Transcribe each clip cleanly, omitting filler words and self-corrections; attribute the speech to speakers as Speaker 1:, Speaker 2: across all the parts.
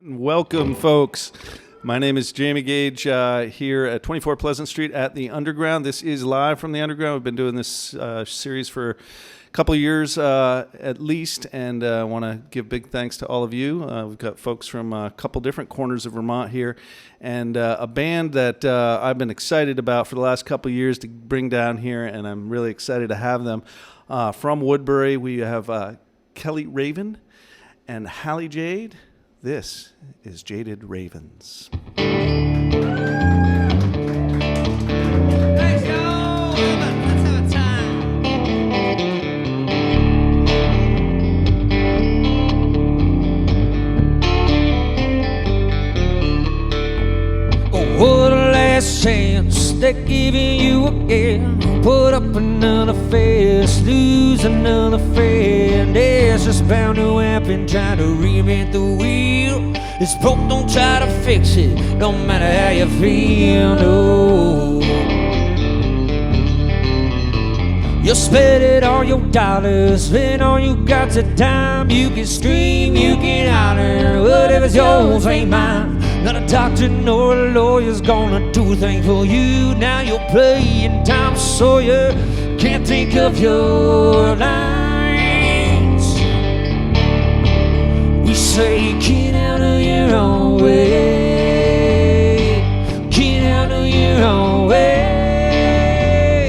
Speaker 1: Welcome, folks. My name is Jamie Gage here at 24 Pleasant Street at the Underground. This is live from the Underground. We've been doing this series for a couple of years at least, and I want to give big thanks to all of you. We've got folks from a couple different corners of Vermont here, and a band that I've been excited about for the last couple of years to bring down here, and I'm really excited to have them. From Woodbury, we have Kelly Ravin and Halle Jade. This is Jaded Ravins.
Speaker 2: Thanks, y'all. Let's have a time. Oh, what a last chance they're giving you again. Put up another fist, lose another friend. It's just bound to happen, trying to reinvent the wheel. It's broke, don't try to fix it, no matter how you feel, no. You spent all your dollars, spend all you got to time. You can scream, you can holler, whatever's yours ain't mine. Not a doctor nor a lawyer's gonna do a thing for you. Now you're playing Tom Sawyer, can't think of your lines. We say get out of your own way, get out of your own way.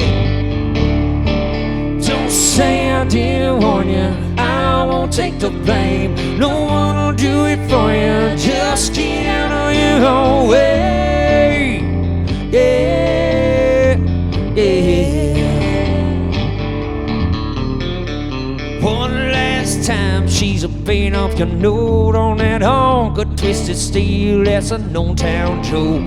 Speaker 2: Don't say I didn't warn you, I won't take the blame. No one will do it for you, just get out of your own way. Yeah, yeah. One last time, she's a paying off your note on that honk. A twisted steel, that's a known town joke.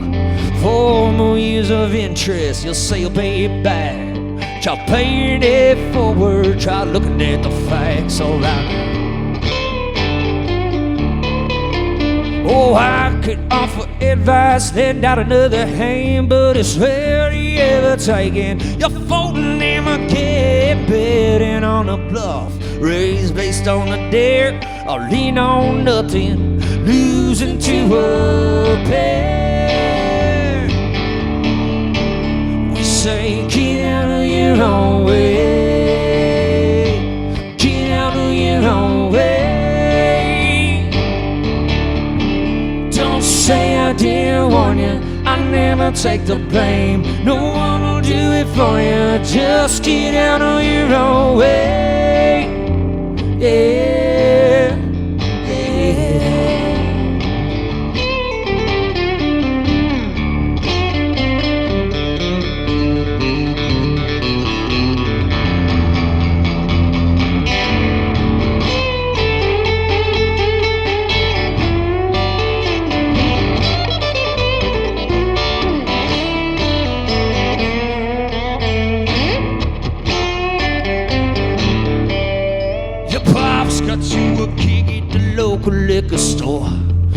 Speaker 2: 4 more years of interest, you'll say you'll pay it back. Try paying it forward, try looking at the facts, alright. Oh, I could offer advice, lend out another hand, but it's rarely ever taken. You're folding them again, betting on a bluff, raised based on a dare, or lean on nothing, losing to a pair. We say get out of your own way, get out of your own way. Say I didn't warn you, I never take the blame. No one will do it for you, just get out of your own way. Yeah, yeah. Got you a gig at the local liquor store,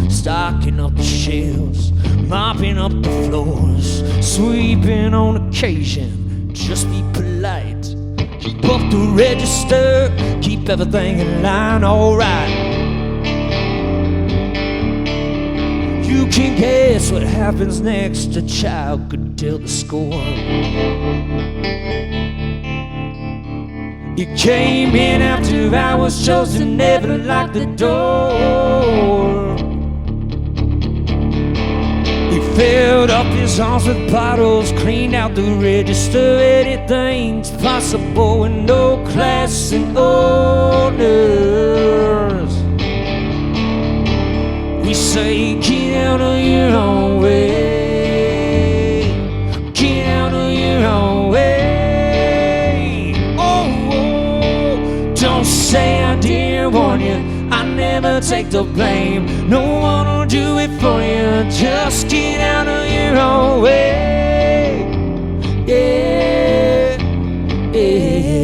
Speaker 2: stocking up the shelves, mopping up the floors, sweeping on occasion. Just be polite, keep up the register, keep everything in line, alright. You can guess what happens next, a child could tell the score. You came in after hours, chose to never lock the door. He filled up his arms with bottles, cleaned out the register. Anything's possible with no class and orders. We say get out of your own way, get out of your own way. Don't say I didn't warn you, I never take the blame. No one will do it for you, just get out of your own way. Yeah, yeah.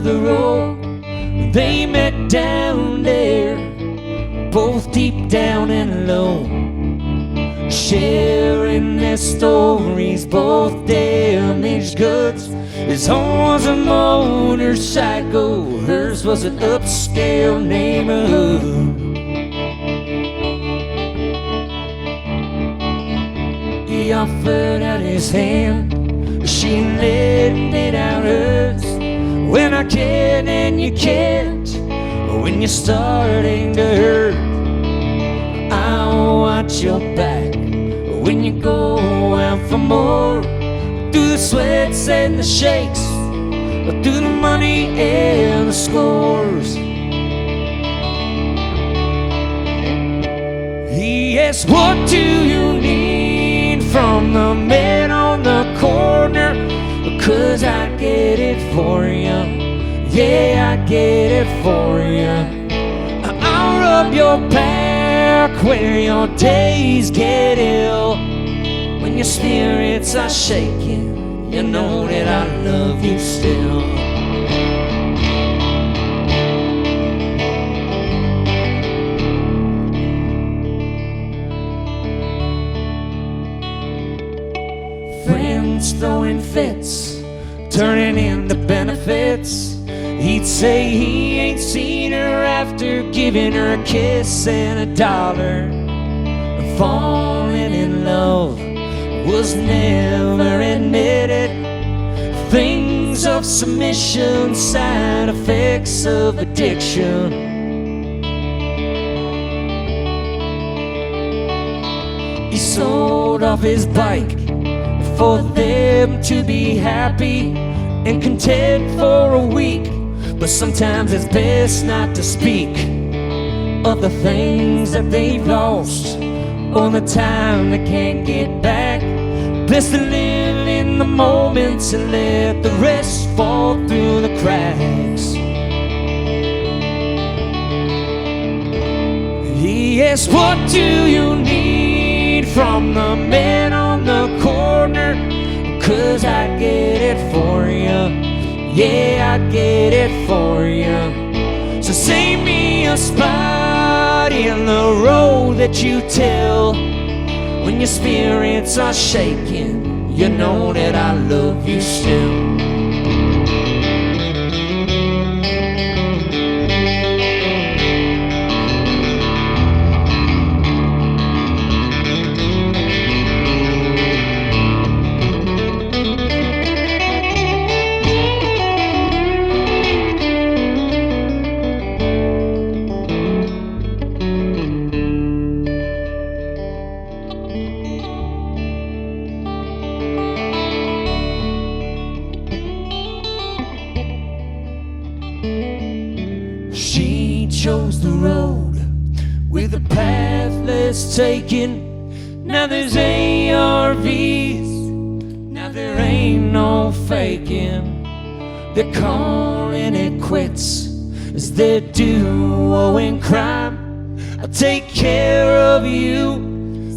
Speaker 2: of the road. They met down there, both deep down and low, sharing their stories, both damaged goods. His home was a motorcycle, hers was an upscale neighborhood. He offered out his hand, she lended out hers. When I can and you can't, when you're starting to hurt, I'll watch your back when you go out for more. Through the sweats and the shakes, through the money and the scores. He asked, what do you need from the man on the corner? 'Cause I get it for you, yeah, I get it for you. I'll rub your back when your days get ill. When your spirits are shaking, you know that I love you still. Friends throwing fits, turning into benefits. He'd say he ain't seen her after giving her a kiss and $1. Falling in love was never admitted. Things of submission, side effects of addiction. He sold off his bike for them to be happy and content for a week. But sometimes it's best not to speak of the things that they've lost, or the time they can't get back. Best to live in the moments and let the rest fall through the cracks. He asked, what do you need from the man on the corner? 'Cause I get it for you, yeah, I get it for you. So save me a spot in the road that you tell. When your spirits are shaking, you know that I love you still. Chose the road with the path less taken. Now there's ARVs, now there ain't no faking. They're calling it quits as their duo in crime. I'll take care of you,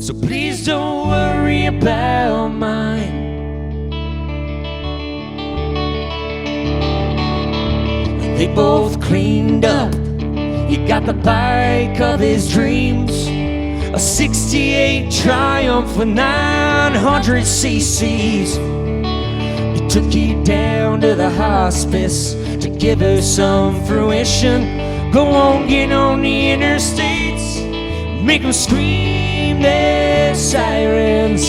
Speaker 2: so please don't worry about mine. They both cleaned up. He got the bike of his dreams, a 68 Triumph with 900 cc's. He took you down to the hospice to give her some fruition. Go on, get on the interstates, make them scream their sirens.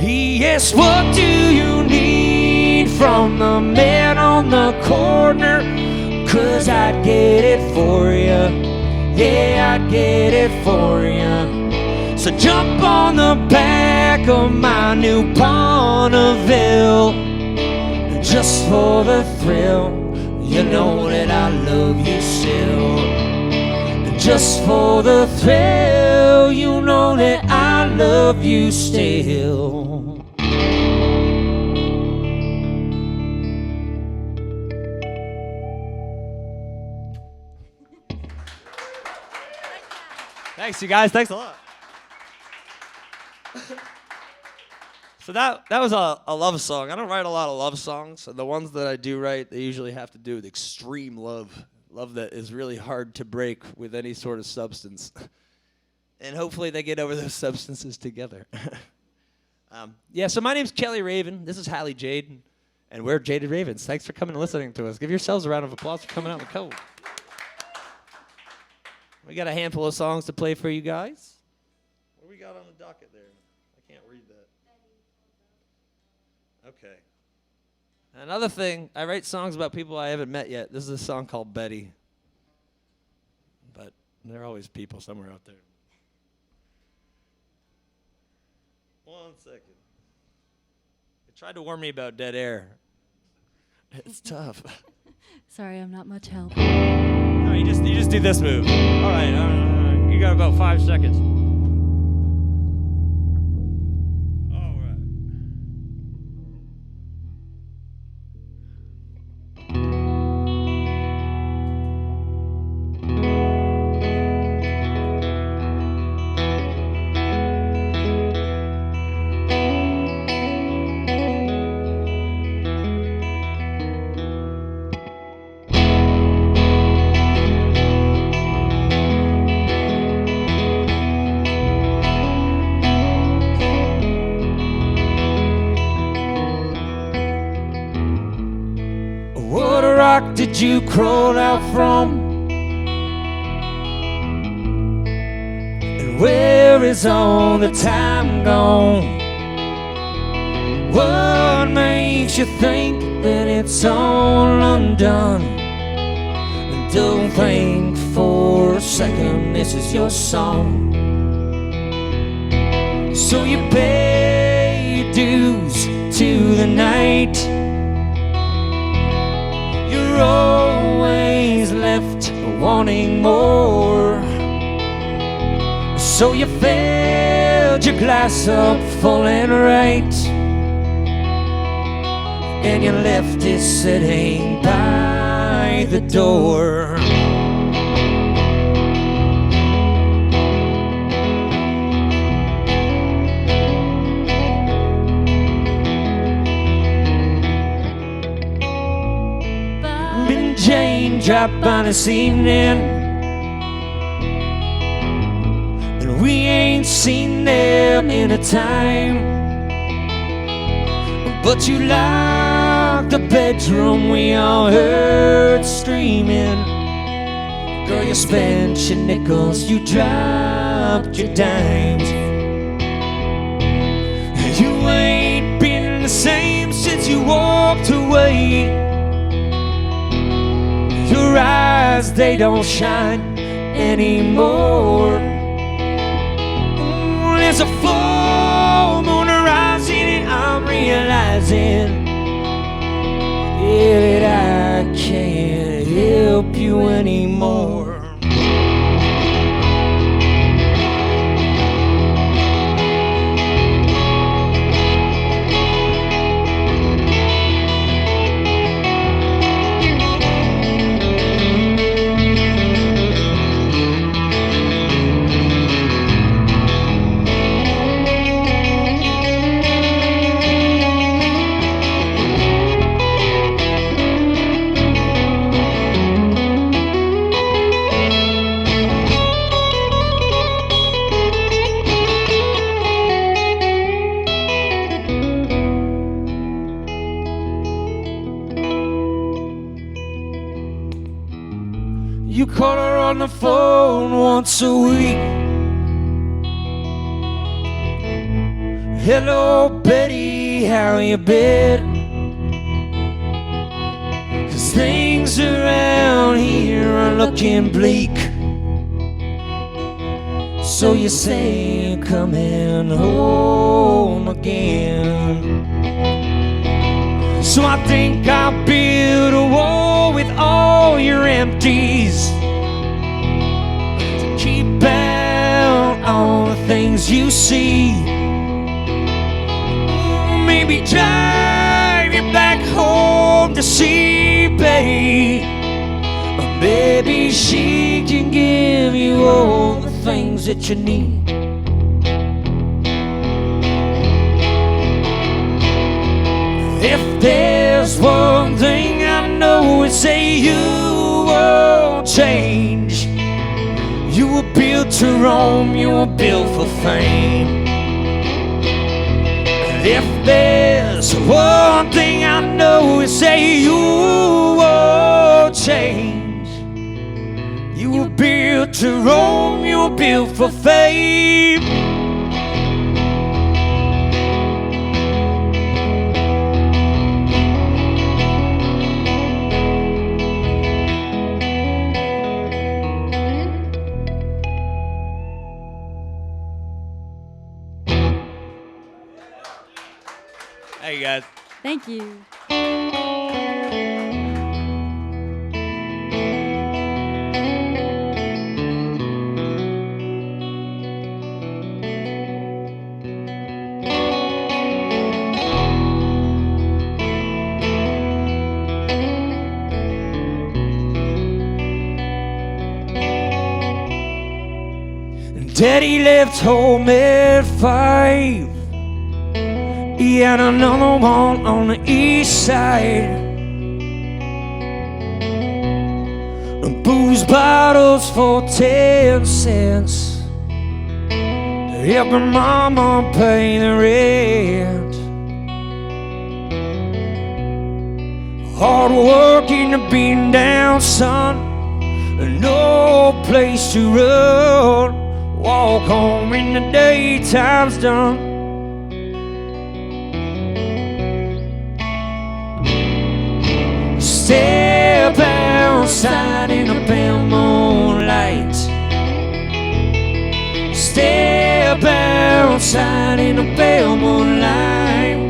Speaker 2: He asked, what do you need from the man on the corner? 'Cause I'd get it for you, yeah, I'd get it for you. So jump on the back of my new Bonneville, just for the thrill. You know that I love you still. Just for the thrill, you know that I love you still.
Speaker 3: Thanks, you guys. Thanks a lot. So that was a love song. I don't write a lot of love songs. And the ones that I do write, they usually have to do with extreme love. Love that is really hard to break with any sort of substance. And hopefully they get over those substances together. Yeah, so my name's Kelly Ravin. This is Halle, Jade. And we're Jaded Ravins. Thanks for coming and listening to us. Give yourselves a round of applause for coming out in the cold. We got a handful of songs to play for you guys. What do we got on the docket there? I can't read that. Okay. Another thing, I write songs about people I haven't met yet. This is a song called Betty. But there are always people somewhere out there. 1 second. They tried to warn me about dead air. It's tough.
Speaker 4: Sorry, I'm not much help.
Speaker 3: No, you just do this move. All right, you got about 5 seconds. All right.
Speaker 2: What rock did you crawl out from? And where is all the time gone? What makes you think that it's all undone? And don't think for a second this is your song. So you pay your dues to the night. You're always left wanting more. So you filled your glass up full and right, and you left it sitting by the door. Jane dropped by this evening, and we ain't seen them in a time. But you locked the bedroom, we all heard screaming. Girl, you spent your nickels, you dropped your dimes. You ain't been the same since you walked away. Your eyes, they don't shine anymore. There's a full moon rising, and I'm realizing, yeah, that I can't help you anymore. You call her on the phone once a week. Hello, Betty, how you been? 'Cause things around here are looking bleak. So you say you're coming home again. So I think I'll build a wall with all your empties to keep out all the things you see. Maybe drive you back home to see Betty. Maybe she can give you all the things that you need. there's one thing I know, it's that you won't change. You were built to roam, you were built for fame. If there's one thing I know, it's that you won't change. You were built to roam, you were built for fame.
Speaker 3: Hey, guys.
Speaker 4: Thank you.
Speaker 2: Daddy left home at 5. He had another one on the east side. Booze bottles for 10 cents to help her mama pay the rent. Hard working to beating down, son. No place to run. Walk home in the daytime's done. Step outside in the pale moonlight. Step outside in the pale moonlight.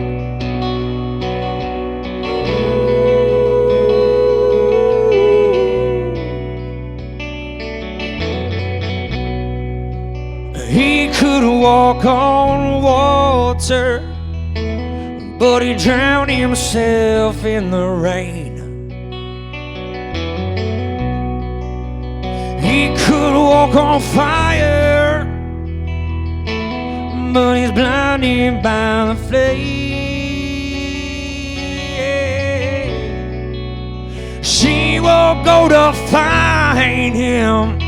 Speaker 2: He could walk on water, but he drowned himself in the rain. He could walk on fire, but he's blinded by the flame. She will go to find him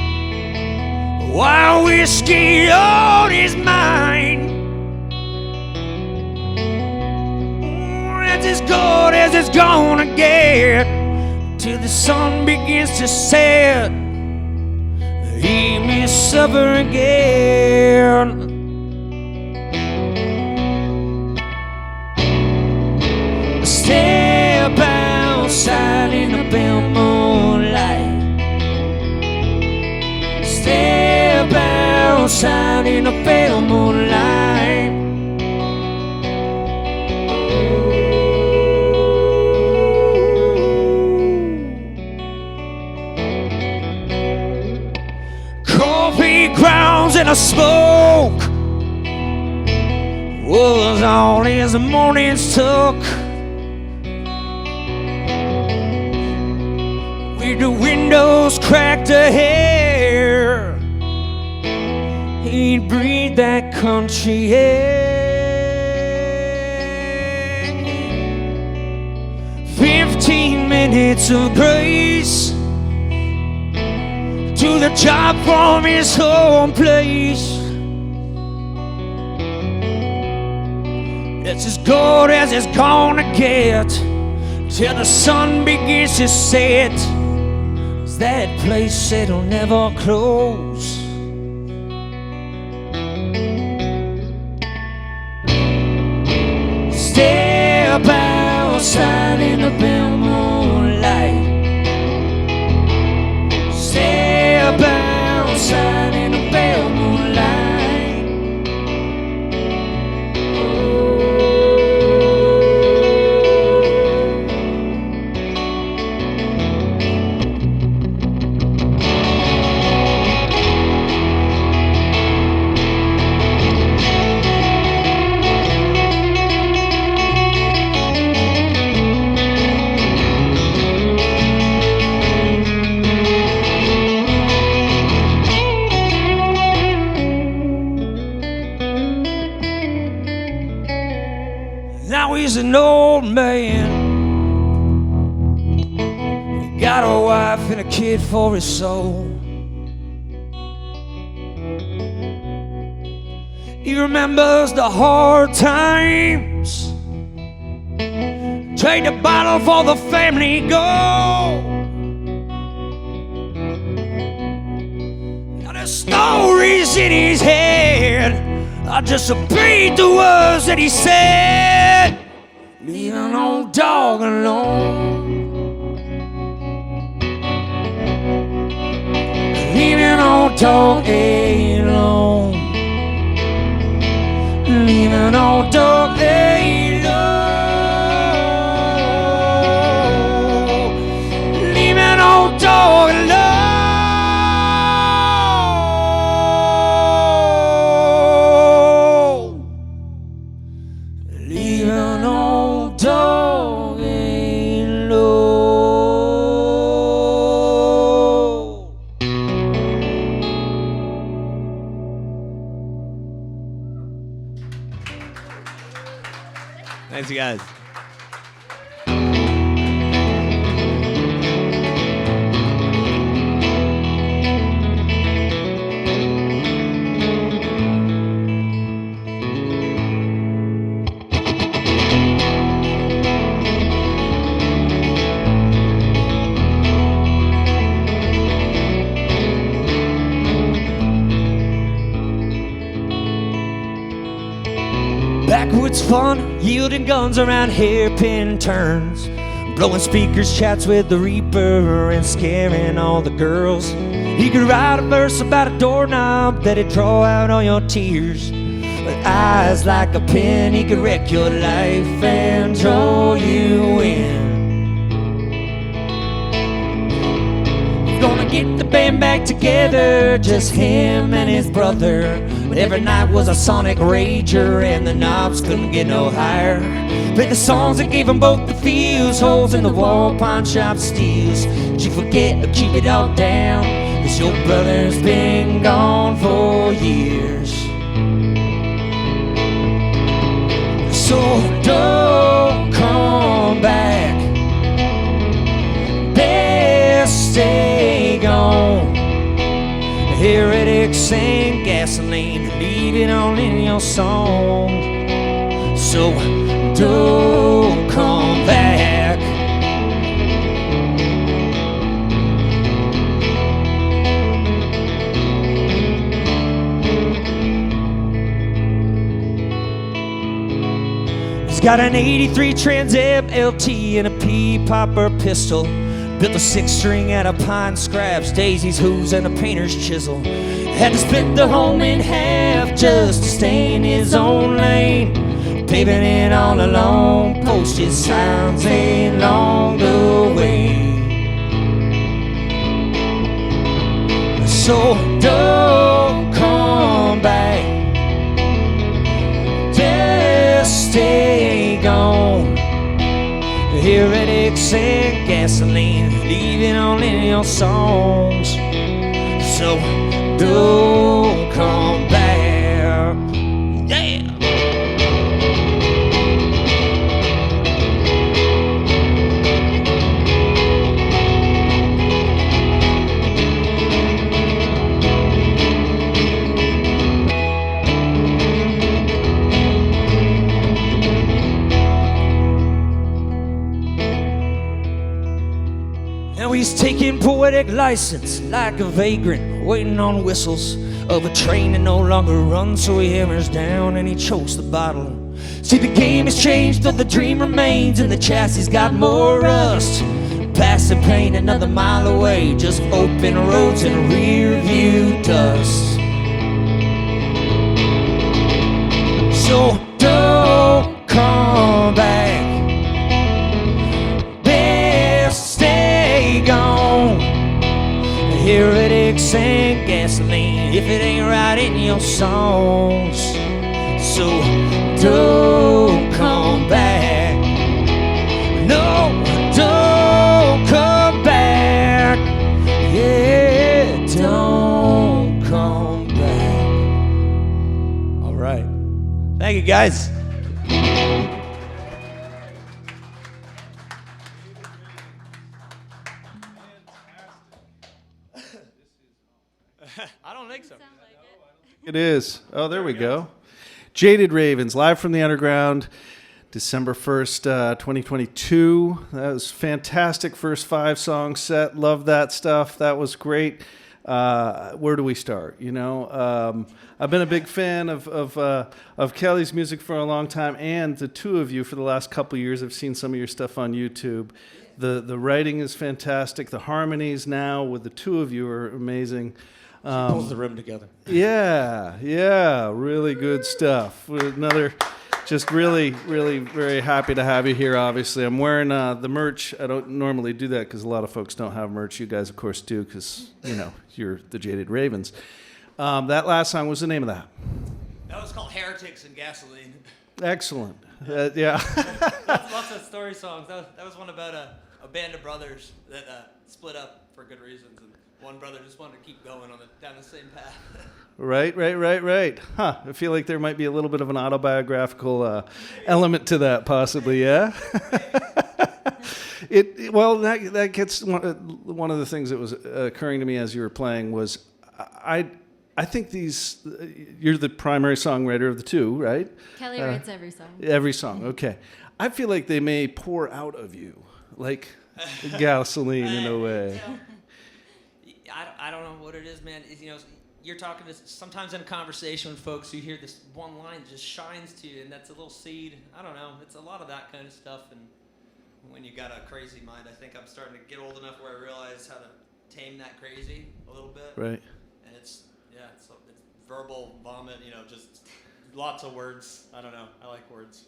Speaker 2: while whiskey on his mind. That's as good as it's gonna get till the sun begins to set. He may suffer again. Step outside in the pale moonlight. Step outside in the pale moonlight. Coffee grounds and a smoke was all his mornings took. With the windows cracked ahead, he'd breathe that country air. 15 minutes of grace to the job from his home place. It's as good as it's gonna get till the sun begins to set. It's that place that'll never close. Step outside in the pale moonlight. Step outside in the pale moonlight. Now he's an old man, got a wife and a kid for his soul. He remembers the hard times. Trade the bottle for the family gold. And the stories in his head I just repeat the words that he said. Leave an old dog alone. Leave an old dog alone. Leave an old dog alone. Leave an old dog alone. Leave an old dog alone.
Speaker 3: Thanks, you guys.
Speaker 2: Backwoods fun, yielding guns around hairpin turns, blowing speakers, chats with the reaper, and scaring all the girls. He could write a verse about a doorknob that'd draw out all your tears. With eyes like a pen, he could wreck your life and draw you in. Gonna get the band back together, just him and his brother. But every night was a sonic rager, and the knobs couldn't get no higher. Played the songs that gave them both the feels, holes in the wall, pawn shop steals. Did you forget to keep it all down? 'Cause your brother's been gone for years. So don't come back, best stay gone. Heretics and gasoline, leave it all in your song. So don't come back. He's got an 83 Trans Am LT and a pea popper pistol. Built a 6-string out of pine scraps, daisies, hooves, and a painter's chisel. Had to split the home in half just to stay in his own lane. Paving it all alone, posted signs along the way. So don't come back, just stay gone. Heretics and gasoline, leave it all in your songs. So don't come back. Yeah. Now he's taking poetic license like a vagrant, waiting on whistles of a train that no longer runs. So he hammers down and he chokes the bottle. See, the game has changed, though the dream remains, and the chassis got more rust. Past the pain, another mile away, just open roads and rear view dust. So don't come back, best stay gone. Heretics and gasoline, if it ain't right in your songs. So don't come back, no, don't come back, yeah, don't come back. All right, thank you guys.
Speaker 3: I don't think so.
Speaker 1: It is. Oh, there we go. Jaded Ravins, live from the underground, December 1st, 2022. That was fantastic first 5-song set. Love that stuff. That was great. Where do we start? You know, I've been a big fan of Kelly's music for a long time, and the two of you for the last couple of years. I've seen some of your stuff on YouTube. The writing is fantastic. The harmonies now with the two of you are amazing.
Speaker 3: Pulls the room together.
Speaker 1: Yeah, really good stuff. Another, just really, really very happy to have you here, obviously. I'm wearing the merch. I don't normally do that because a lot of folks don't have merch. You guys, of course, do because, you know, you're the Jaded Ravins. That last song, what's the name of that?
Speaker 3: That was called Heretics and Gasoline.
Speaker 1: Excellent. Yeah.
Speaker 3: Lots of story songs. That was one about a band of brothers that split up for good reasons. And one brother just wanted to keep going down the same path.
Speaker 1: Right. Huh. I feel like there might be a little bit of an autobiographical element to that, possibly. Yeah. That gets one of the things that was occurring to me as you were playing was I think you're the primary songwriter of the two, right?
Speaker 4: Kelly writes every song.
Speaker 1: Every song. Okay. I feel like they may pour out of you like gasoline in a way.
Speaker 3: I don't know what it is, man. You know, you're talking to sometimes in a conversation with folks, you hear this one line that just shines to you, and that's a little seed. I don't know. It's a lot of that kind of stuff. And when you got a crazy mind, I think I'm starting to get old enough where I realize how to tame that crazy a little bit.
Speaker 1: Right.
Speaker 3: And it's verbal vomit. You know, just lots of words. I don't know. I like words.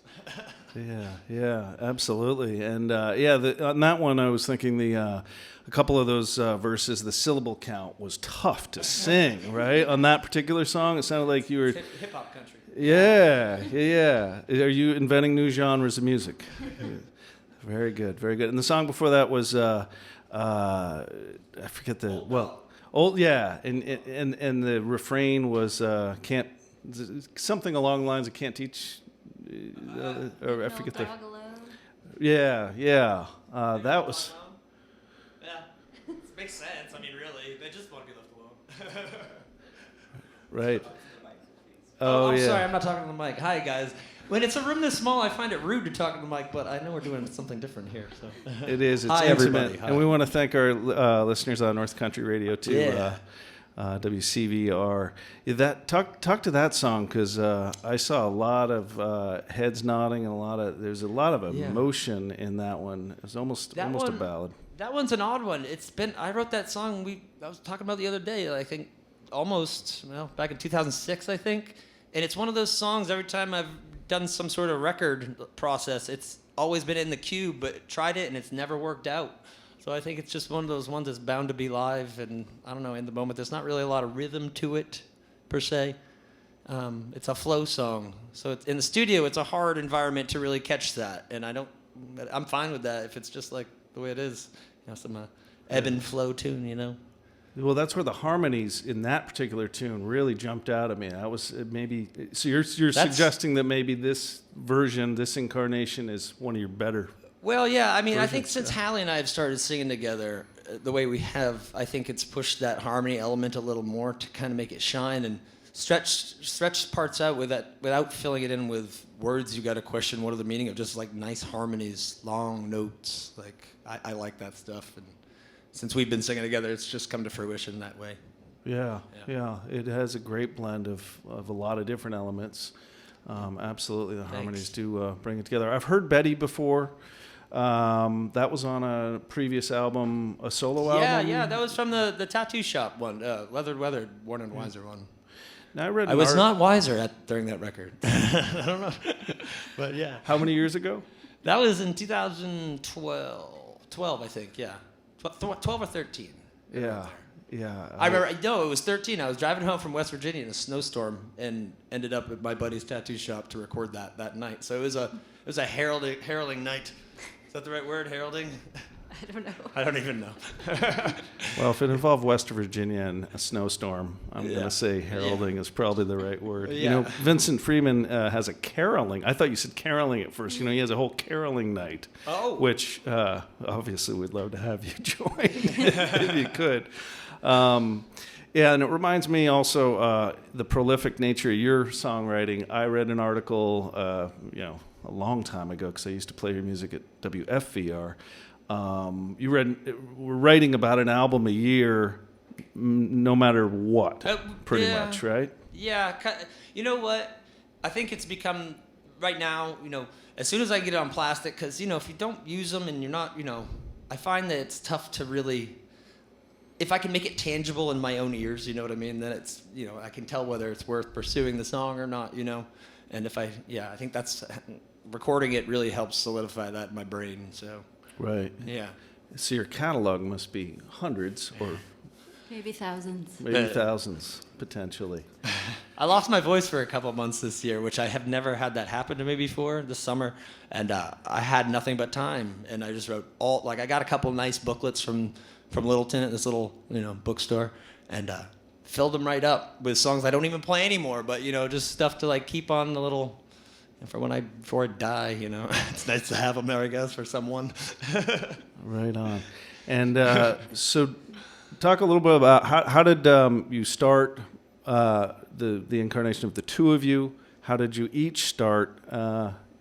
Speaker 1: Yeah, absolutely. And on that one, I was thinking a couple of those verses, the syllable count was tough to sing, right? On that particular song, it sounded like you were
Speaker 3: hip hop country.
Speaker 1: Yeah. Are you inventing new genres of music? Very good. And the song before that was I forget and the refrain was can't. Something along the lines of can't teach, or I forget the. Yeah. That was.
Speaker 3: Yeah, it makes sense. I mean, really, they just want to be left alone.
Speaker 1: Right.
Speaker 3: Oh, yeah. Sorry, I'm not talking to the mic. Hi, guys. When it's a room this small, I find it rude to talk to the mic, but I know we're doing something different here. So.
Speaker 1: It is. It's
Speaker 3: Hi,
Speaker 1: intimate.
Speaker 3: everybody. Hi.
Speaker 1: And we want to thank our listeners on North Country Radio too.
Speaker 3: Yeah.
Speaker 1: WCVR. Talk to that song because I saw a lot of heads nodding and there's a lot of emotion in that one. It's almost a ballad.
Speaker 3: That one's an odd one. I wrote that song I was talking about the other day. I think back in 2006, I think. And it's one of those songs. Every time I've done some sort of record process, it's always been in the queue, but tried it and it's never worked out. So I think it's just one of those ones that's bound to be live, and I don't know, in the moment, there's not really a lot of rhythm to it, per se. It's a flow song. So in the studio, it's a hard environment to really catch that, and I'm fine with that if it's just like the way it is. You know, some ebb and flow tune, you know?
Speaker 1: Well, that's where the harmonies in that particular tune really jumped out at me. That was maybe, so you're suggesting that maybe this version, this incarnation is one of your better.
Speaker 3: Well, yeah, I mean, I think since Halle and I have started singing together the way we have, I think it's pushed that harmony element a little more to kind of make it shine and stretch parts out without filling it in with words you got to question what are the meaning of, just like nice harmonies, long notes. Like, I like that stuff. And since we've been singing together, it's just come to fruition that way.
Speaker 1: Yeah. It has a great blend of a lot of different elements. Absolutely, the harmonies do bring it together. I've heard Betty before. That was on a previous album, a solo album?
Speaker 3: Yeah, that was from the tattoo shop one, Leathered Weathered, Worn and Wiser one.
Speaker 1: Now, I
Speaker 3: was not wiser during that record. I don't know. But yeah.
Speaker 1: How many years ago?
Speaker 3: That was in 2012. 12, I think, yeah. 12 or 13.
Speaker 1: Yeah.
Speaker 3: I remember, no, it was 13. I was driving home from West Virginia in a snowstorm and ended up at my buddy's tattoo shop to record that night. So it was a heralding night. Is that the right word, heralding?
Speaker 4: I don't know.
Speaker 3: I don't even know.
Speaker 1: Well, if it involved West Virginia and a snowstorm, I'm going to say heralding is probably the right word.
Speaker 3: Yeah.
Speaker 1: You know, Vincent Freeman has a caroling. I thought you said caroling at first. You know, he has a whole caroling night.
Speaker 3: Oh.
Speaker 1: Which, obviously, we'd love to have you join if you could. Yeah, and it reminds me also the prolific nature of your songwriting. I read an article, a long time ago, because I used to play your music at WFVR. You were writing about an album a year, no matter what, pretty much, right?
Speaker 5: Yeah. You know what? I think it's become, right now, as soon as I get it on plastic, because, if you don't use them and you're not, I find that it's tough to really, if I can make it tangible in my own ears, you know what I mean, then it's, I can tell whether it's worth pursuing the song or not, and if I think that's, recording it really helps solidify that in my brain, so.
Speaker 1: Right.
Speaker 5: Yeah.
Speaker 1: So your catalog must be hundreds or
Speaker 4: Maybe thousands.
Speaker 1: maybe thousands, potentially.
Speaker 5: I lost my voice for a couple months this year, which I have never had that happen to me before this summer. And I had nothing but time. And I just wrote I got a couple nice booklets from Littleton at this little, bookstore. And filled them right up with songs I don't even play anymore. But, just stuff to keep on the little, before I die, it's nice to have them there, I guess, for someone.
Speaker 1: Right on. And so talk a little bit about how did you start the incarnation of the two of you? How did you each start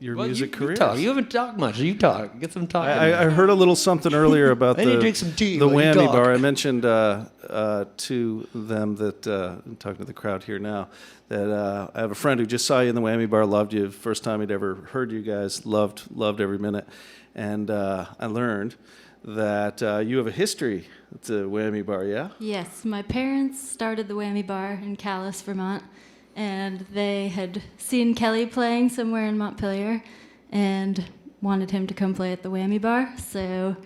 Speaker 1: your music careers?
Speaker 5: You haven't talked much. You talk. Get some talking.
Speaker 1: I heard a little something earlier about
Speaker 5: I need to drink some tea
Speaker 1: the
Speaker 5: while you
Speaker 1: whammy
Speaker 5: talk.
Speaker 1: bar. I mentioned to them that I'm talking to the crowd here now that I have a friend who just saw you in the whammy bar, loved you. First time he'd ever heard you guys, loved every minute, and I learned that you have a history at the whammy bar. Yeah.
Speaker 4: Yes, my parents started the Whammy Bar in Calais, Vermont, and they had seen Kelly playing somewhere in Montpelier and wanted him to come play at the Whammy Bar. So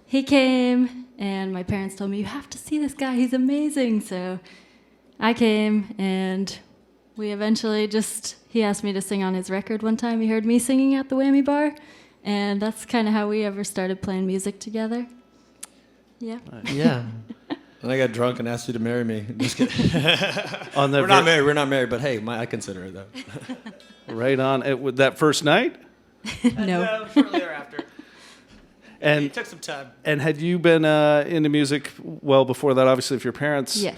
Speaker 4: he came, and my parents told me, "You have to see this guy, he's amazing." So I came, and we eventually he asked me to sing on his record one time. He heard me singing at the Whammy Bar, and that's kind of how we ever started playing music together. Yeah.
Speaker 5: Yeah. And I got drunk and asked you to marry me. Just kidding.
Speaker 1: On that
Speaker 5: We're not married, but hey, I consider it though.
Speaker 1: right on with that first night.
Speaker 4: No.
Speaker 5: Shortly thereafter.
Speaker 1: And
Speaker 5: It took some time.
Speaker 1: And had you been into music well before that? Obviously, if your parents.
Speaker 4: Yes.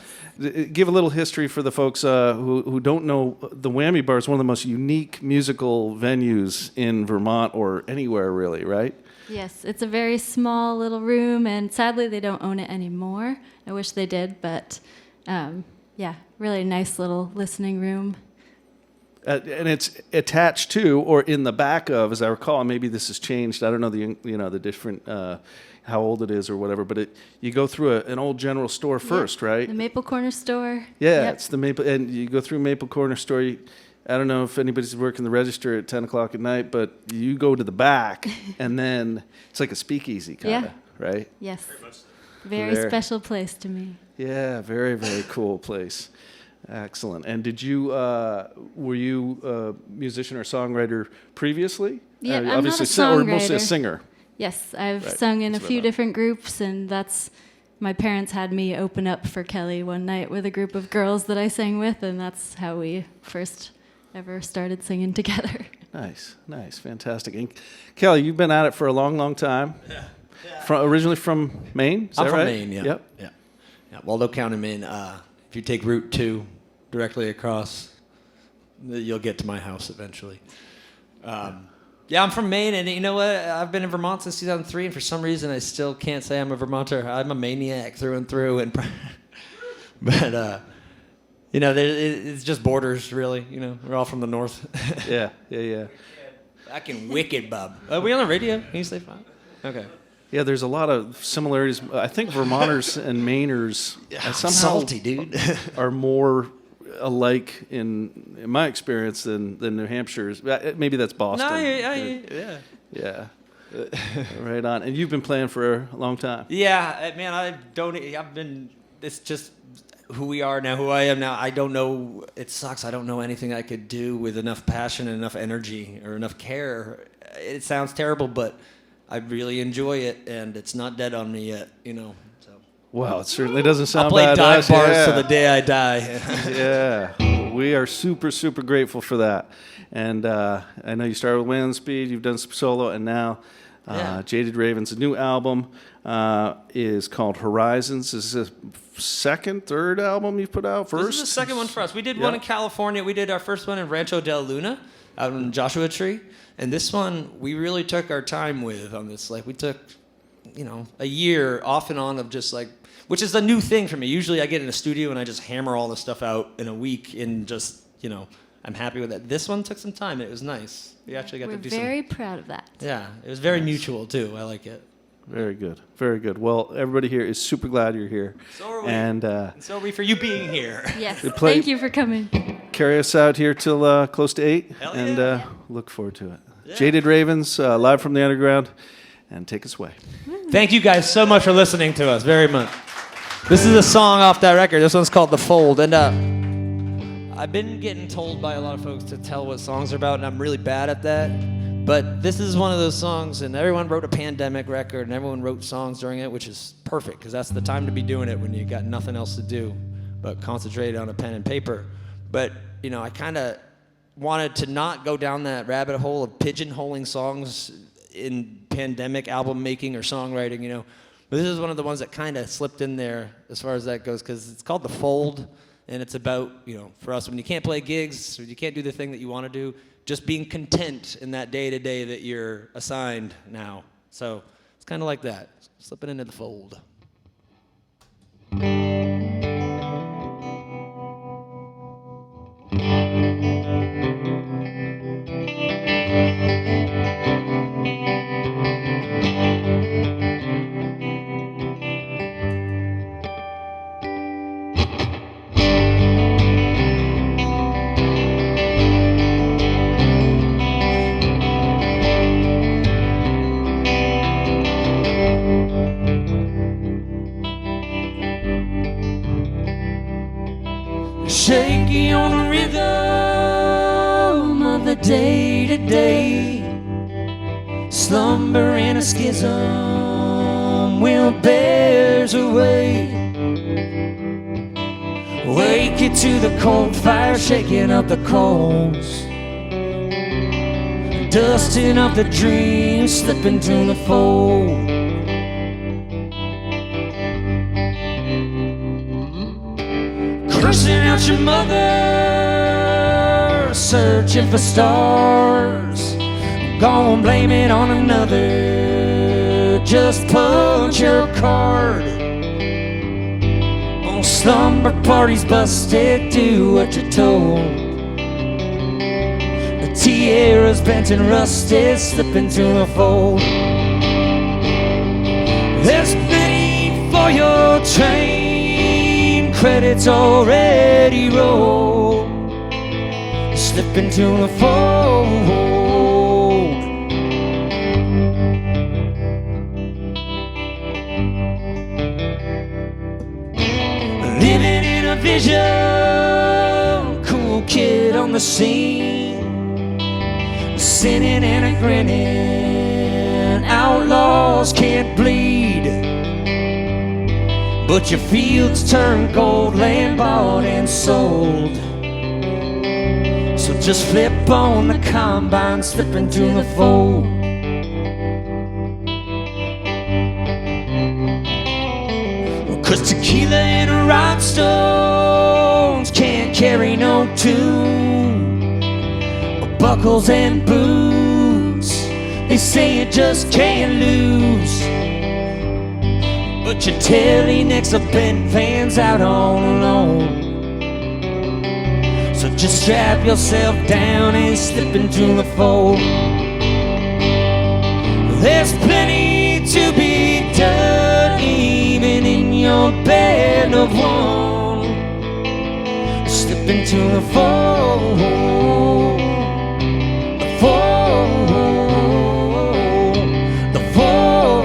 Speaker 1: Give a little history for the folks who don't know. The Whammy Bar is one of the most unique musical venues in Vermont or anywhere, really, right?
Speaker 4: Yes, it's a very small little room, and sadly they don't own it anymore. I wish they did, but really nice little listening room.
Speaker 1: And it's attached to, or in the back of, as I recall, maybe this has changed. I don't know the different how old it is or whatever, but you go through an old general store first, right?
Speaker 4: The Maple Corner store.
Speaker 1: Yeah,
Speaker 4: Yep.
Speaker 1: it's the Maple, and you go through Maple Corner store. I don't know if anybody's working the register at 10 o'clock at night, but you go to the back, and then it's like a speakeasy kind of, right?
Speaker 4: Yes. Very
Speaker 1: There.
Speaker 4: special place to me.
Speaker 1: Yeah, very, very cool place. Excellent. And did you, were you a musician or songwriter previously?
Speaker 4: Yeah, I'm not a
Speaker 1: obviously, or mostly a
Speaker 4: songwriter.
Speaker 1: singer.
Speaker 4: Yes, I've
Speaker 1: Right,
Speaker 4: sung in a
Speaker 1: that's what I
Speaker 4: few
Speaker 1: thought.
Speaker 4: different groups, and my parents had me open up for Kelly one night with a group of girls that I sang with, and that's how we first ever started singing together.
Speaker 1: Nice, fantastic. And Kelly, you've been at it for a long, long time. Yeah. Originally from Maine, is
Speaker 5: I'm
Speaker 1: that
Speaker 5: from
Speaker 1: right?
Speaker 5: Maine, yeah.
Speaker 1: Yep.
Speaker 5: Yeah, Waldo County, Maine. If you take Route 2 directly across, you'll get to my house eventually. I'm from Maine, and you know what? I've been in Vermont since 2003, and for some reason I still can't say I'm a Vermonter. I'm a maniac through and through, but it's just borders, really. We're all from the north.
Speaker 1: Yeah.
Speaker 5: Fucking wicked, Bob. Are we on the radio? Can you say fine? Okay.
Speaker 1: Yeah, there's a lot of similarities. I think Vermonters and Mainers somehow
Speaker 5: salty, dude.
Speaker 1: are more alike in my experience than New Hampshire's. Maybe that's Boston.
Speaker 5: No,
Speaker 1: Yeah. Right on. And you've been playing for a long time.
Speaker 5: Yeah, man, it's just who we are now, who I am now. I don't know, it sucks. I don't know anything I could do with enough passion and enough energy or enough care. It sounds terrible, but I really enjoy it, and it's not dead on me yet, So.
Speaker 1: Wow, it certainly doesn't sound
Speaker 5: I'll play
Speaker 1: bad.
Speaker 5: dive bars
Speaker 1: Yeah.
Speaker 5: till the day I die.
Speaker 1: Yeah, we are super, super grateful for that. And I know you started with Wind Speed, you've done some solo, and now
Speaker 5: Yeah.
Speaker 1: Jaded Ravins' new album is called Horizons. Is this the second, third album you've put out? First?
Speaker 5: This is the second one for us. We did one in California. We did our first one in Rancho del Luna out in Joshua Tree. And this one, we really took our time with on this. Like, we took, a year off and on of just like, which is a new thing for me. Usually I get in a studio and I just hammer all this stuff out in a week and just, I'm happy with that. This one took some time. It was nice. We actually got to do some.
Speaker 4: We're very proud of that.
Speaker 5: Yeah, it was very mutual too. I like it.
Speaker 1: Very good. Very good. Well, everybody here is super glad you're here.
Speaker 5: So are we.
Speaker 1: And
Speaker 5: so are we for you being here.
Speaker 4: Yes. Thank you for coming.
Speaker 1: Carry us out here till close to 8.
Speaker 5: Hell
Speaker 1: and
Speaker 5: yeah.
Speaker 1: Look forward to it.
Speaker 5: Yeah.
Speaker 1: Jaded Ravins, live from the underground. And take us away.
Speaker 5: Thank you guys so much for listening to us, very much. This is a song off that record. This one's called The Fold. And I've been getting told by a lot of folks to tell what songs are about, and I'm really bad at that. But this is one of those songs, and everyone wrote a pandemic record, and everyone wrote songs during it, which is perfect, because that's the time to be doing it when you got nothing else to do but concentrate on a pen and paper. But, I kind of wanted to not go down that rabbit hole of pigeonholing songs in pandemic album making or songwriting, But this is one of the ones that kind of slipped in there as far as that goes, because it's called The Fold, and it's about, for us, when you can't play gigs or you can't do the thing that you want to do, just being content in that day-to-day that you're assigned now. So it's kind of like that, slipping into the fold.
Speaker 2: Shaky on the rhythm of the day-to-day, slumber in a schism will bears away. Wake you to the cold fire, shaking up the coals, dusting up the dreams, slipping to the fold. Cursing out your mother, searching for stars, gonna blame it on another, just punch your card. On slumber parties busted, do what you're told. The tiara's bent and rusted, slipping to the fold. There's plenty for your train, credits already rolled, slip into the fold. Living in a vision, cool kid on the scene, sinning and a grinning, outlaws can't bleed. But your fields turn gold, land bought and sold. So just flip on the combine, slip into the fold. Cause tequila and rhinestones can't carry no tune. Buckles and boots, they say you just can't lose. But your telly necks up bent, fans out all alone. So just strap yourself down and slip into the fold. There's plenty to be done, even in your bed of one. Slip into the fold. The fold. The fold.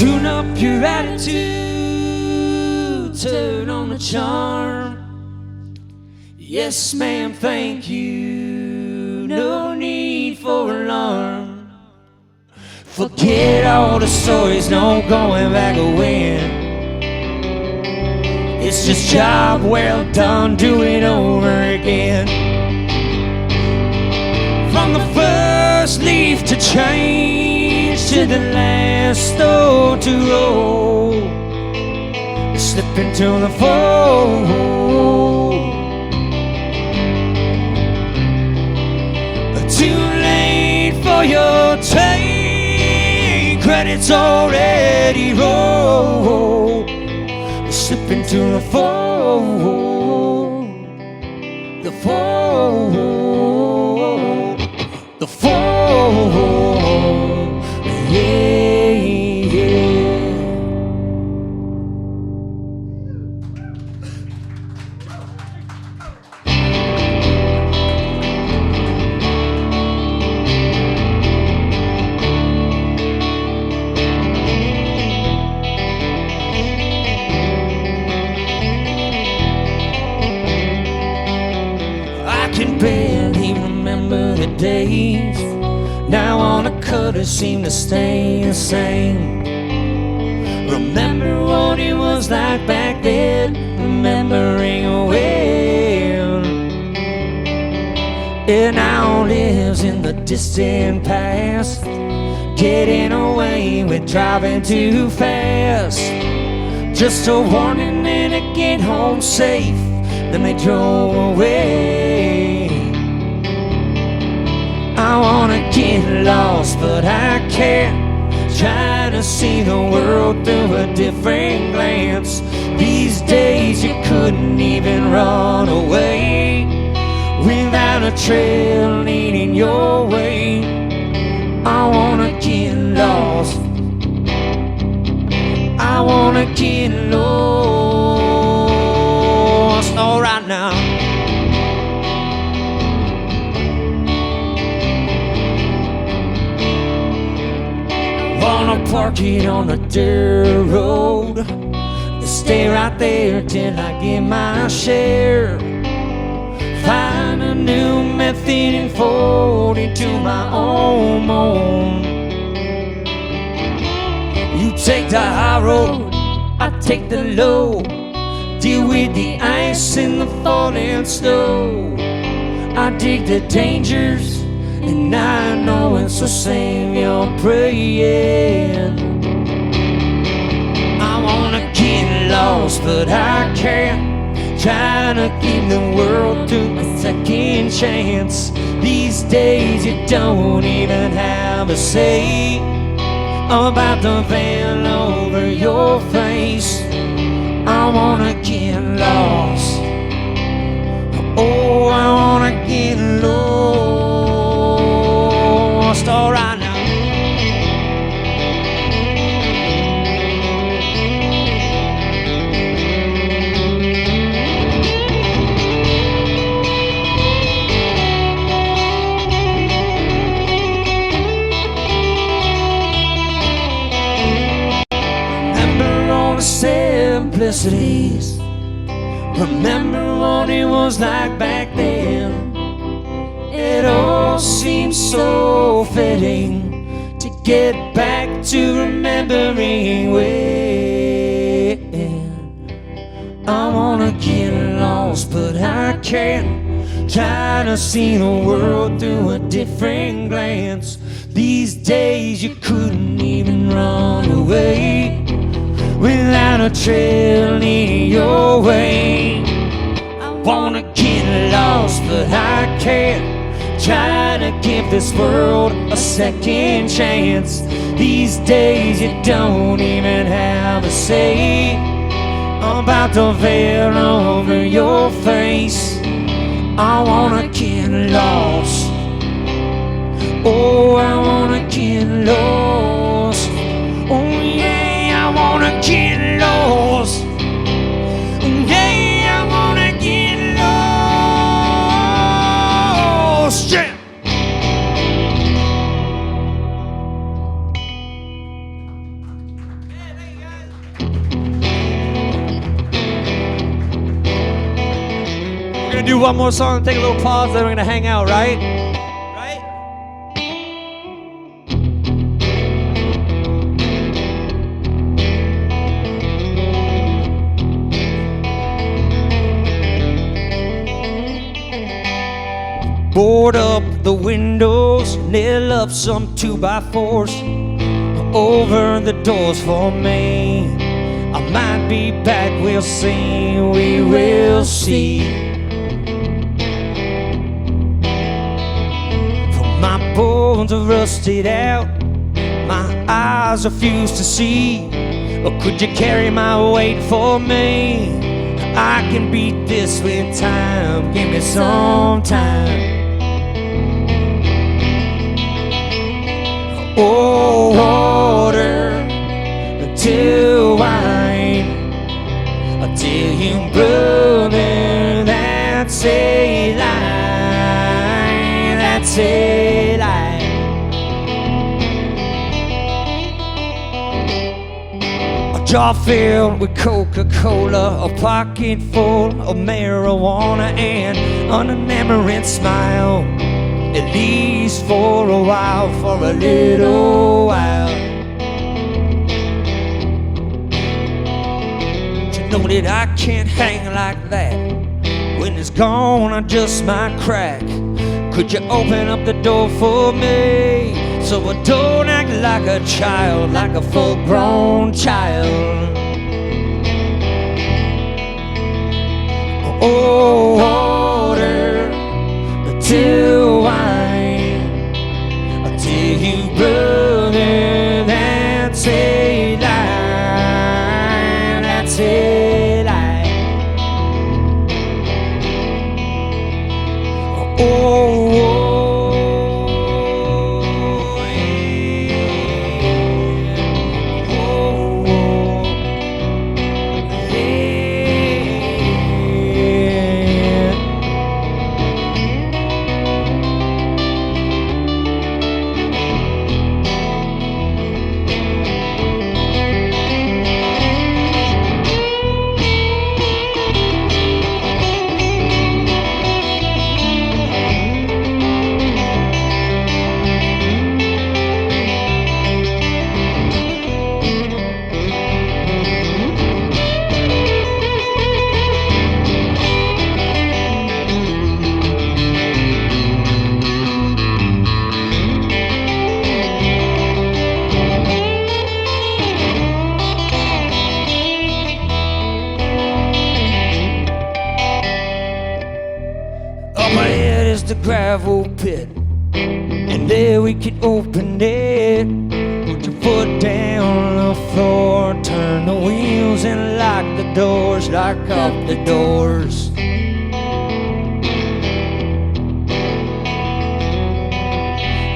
Speaker 2: Tune up your attitude, turn on the charm. Yes, ma'am, thank you, no need for alarm. Forget all the stories, no going back a win. It's just job well done, do it over again. From the first leaf to change to the last stone to roll, slip into the fold. Too late for your take, credit's already rolled. Slip into the fold, the fold, the fold, yeah, yeah. Barely remember the days. Now on the cutter seem to stay the same. Remember what it was like back then, remembering when it now lives in the distant past, getting away with driving too fast. Just a warning and to get home safe, then they drove away. I wanna get lost, but I can't. Try to see the world through a different glance. These days you couldn't even run away without a trail leading your way. I wanna get lost, I wanna get lost. All right now. Wanna park it on a dirt road, stay right there till I get my share. Find a new method and fold it to my own mold. You take the high road, I take the low. Deal with the ice and the falling snow. I dig the dangers, and I know it's the same you're praying. I wanna get lost, but I can't. Trying to give the world to a second chance. These days you don't even have a say about the veil over your face. I wanna get lost, oh, I wanna get lost. All right now. Simplicities. Remember what it was like back then. It all seems so fitting to get back to remembering when. I wanna get lost, but I can't. Trying to see the world through a different glance. These days you couldn't even run away without a trail leading your way. I wanna get lost, but I can't. Try to give this world a second chance. These days you don't even have a say about the veil over your face. I wanna get lost, oh, I wanna get lost. Oh yeah, I wanna get lost. Yeah, I wanna get lost. Yeah. gonna do one more song and take a little pause, then we're gonna hang out, right? Right? Board up the windows, nail up some 2x4s over the doors for me. I might be back, we'll see, we will see. For my bones are rusted out, my eyes refuse to see. Or could you carry my weight for me? I can beat this with time, give me some time. Oh, water to wine, I tell you, brother, that's a lie, that's a lie. A jar filled with Coca-Cola, a pocket full of marijuana, and an unenamoring smile. At least for a while, for a little while. But you know that I can't hang like that. When it's gone, I just might crack. Could you open up the door for me? So I don't act like a child, like a full-grown child. Oh, water to wine, I tell you, brother, that's a lie, that's a lie. Oh, yeah. Oh, yeah. Up ahead is the gravel pit, and there we can open it. Put your foot down on the floor, turn the wheels and lock the doors, lock up the doors.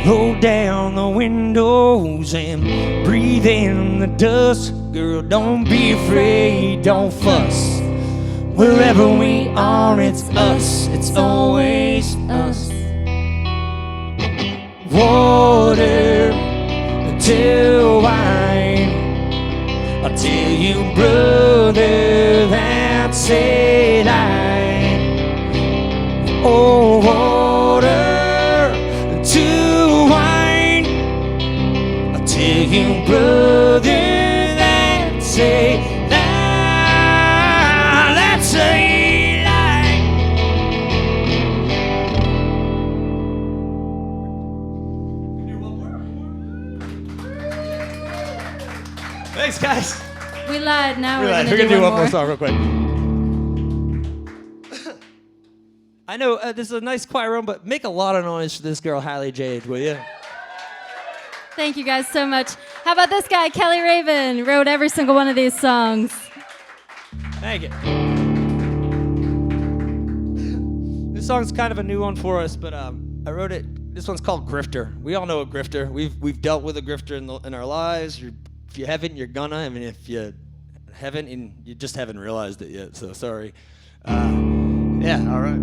Speaker 2: Roll down the windows and breathe in the dust. Girl, don't be afraid, don't fuss. Wherever we are, it's us, it's always us. Water to wine, I tell you, brother, that's a lie. Oh, water to wine, I tell you, brother, that's a lie, that's a lie. Thanks, guys.
Speaker 4: We lied. Now we're
Speaker 2: We're gonna do one more song real quick. I know this is a nice quiet room, but make a lot of noise for this girl, Halle Jade, will you?
Speaker 4: Thank you guys so much. How about this guy, Kelly Ravin, wrote every single one of these songs.
Speaker 2: Thank you. This song's kind of a new one for us, but I wrote it. This one's called Grifter. We all know a grifter. We've dealt with a grifter in our lives. If you haven't, you're gonna. I mean, if you haven't, you just haven't realized it yet. So sorry. Yeah. All right.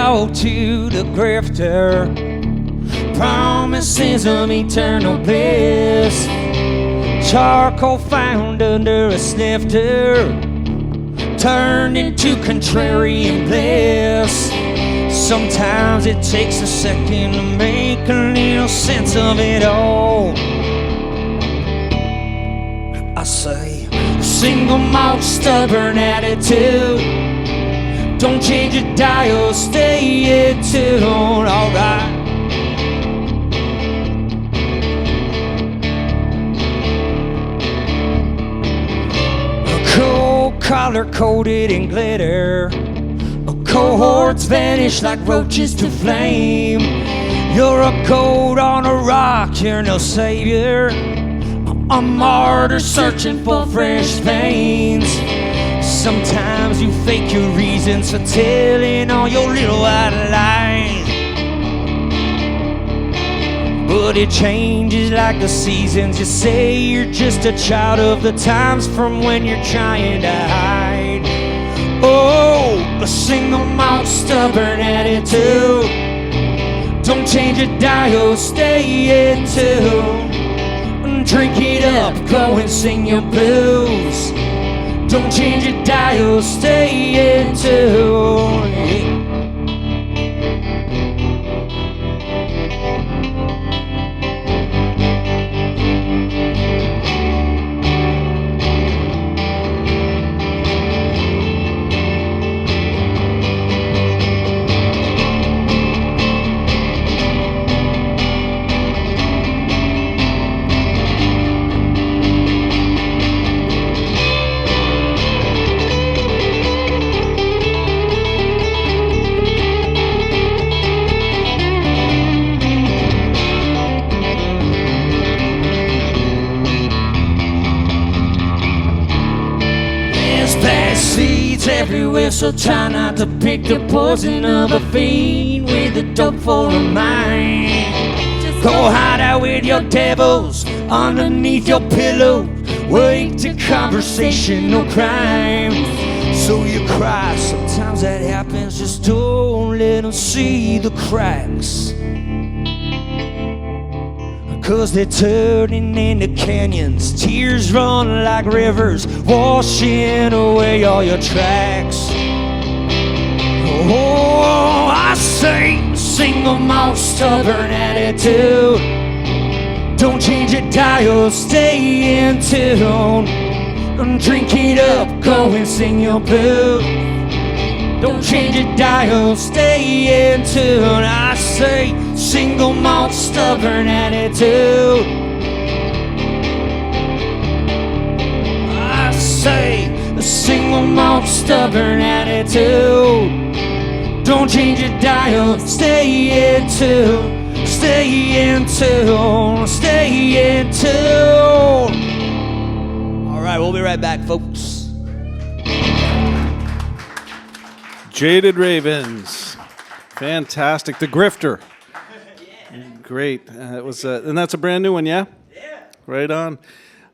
Speaker 2: talk to the grifter, promises of eternal bliss. Charcoal found under a snifter turned into contrarian bliss. Sometimes it takes a second to make a little sense of it all. I say, single malt, stubborn attitude. Don't change your dial, stay in tune, alright. Cold collar coated in glitter. Cohorts vanish like roaches to flame. You're a gold on a rock, you're no savior. A martyr searching for fresh veins. Sometimes you fake your reasons for telling all your little white lies. But it changes like the seasons. You say you're just a child of the times from when you're trying to hide. Oh, a single malt, stubborn attitude. Don't change your dial, stay in tune. Drink it up, go and sing your blues. Don't change your dial, stay in tune. Everywhere, so try not to pick the poison of a fiend with a dope for a mind. Go hide out with your devils underneath your pillow. Wait to conversational crime. So you cry, sometimes that happens. Just don't let them see the cracks. 'Cause they're turning into canyons. Tears run like rivers, washing away all your tracks. Oh, I say, single malt, stubborn attitude. Don't change your dial, stay in tune. Drink it up, go and sing your blues. Don't change your dial, stay in tune. I say, single malt, stubborn attitude. I say, a single malt, stubborn attitude. Don't change your dial, stay in tune. Stay in tune, stay in tune. All right, we'll be right back, folks.
Speaker 1: Jaded Ravins. Fantastic. The Grifter. Great. It was, and that's a brand new one, yeah? Yeah. Right on.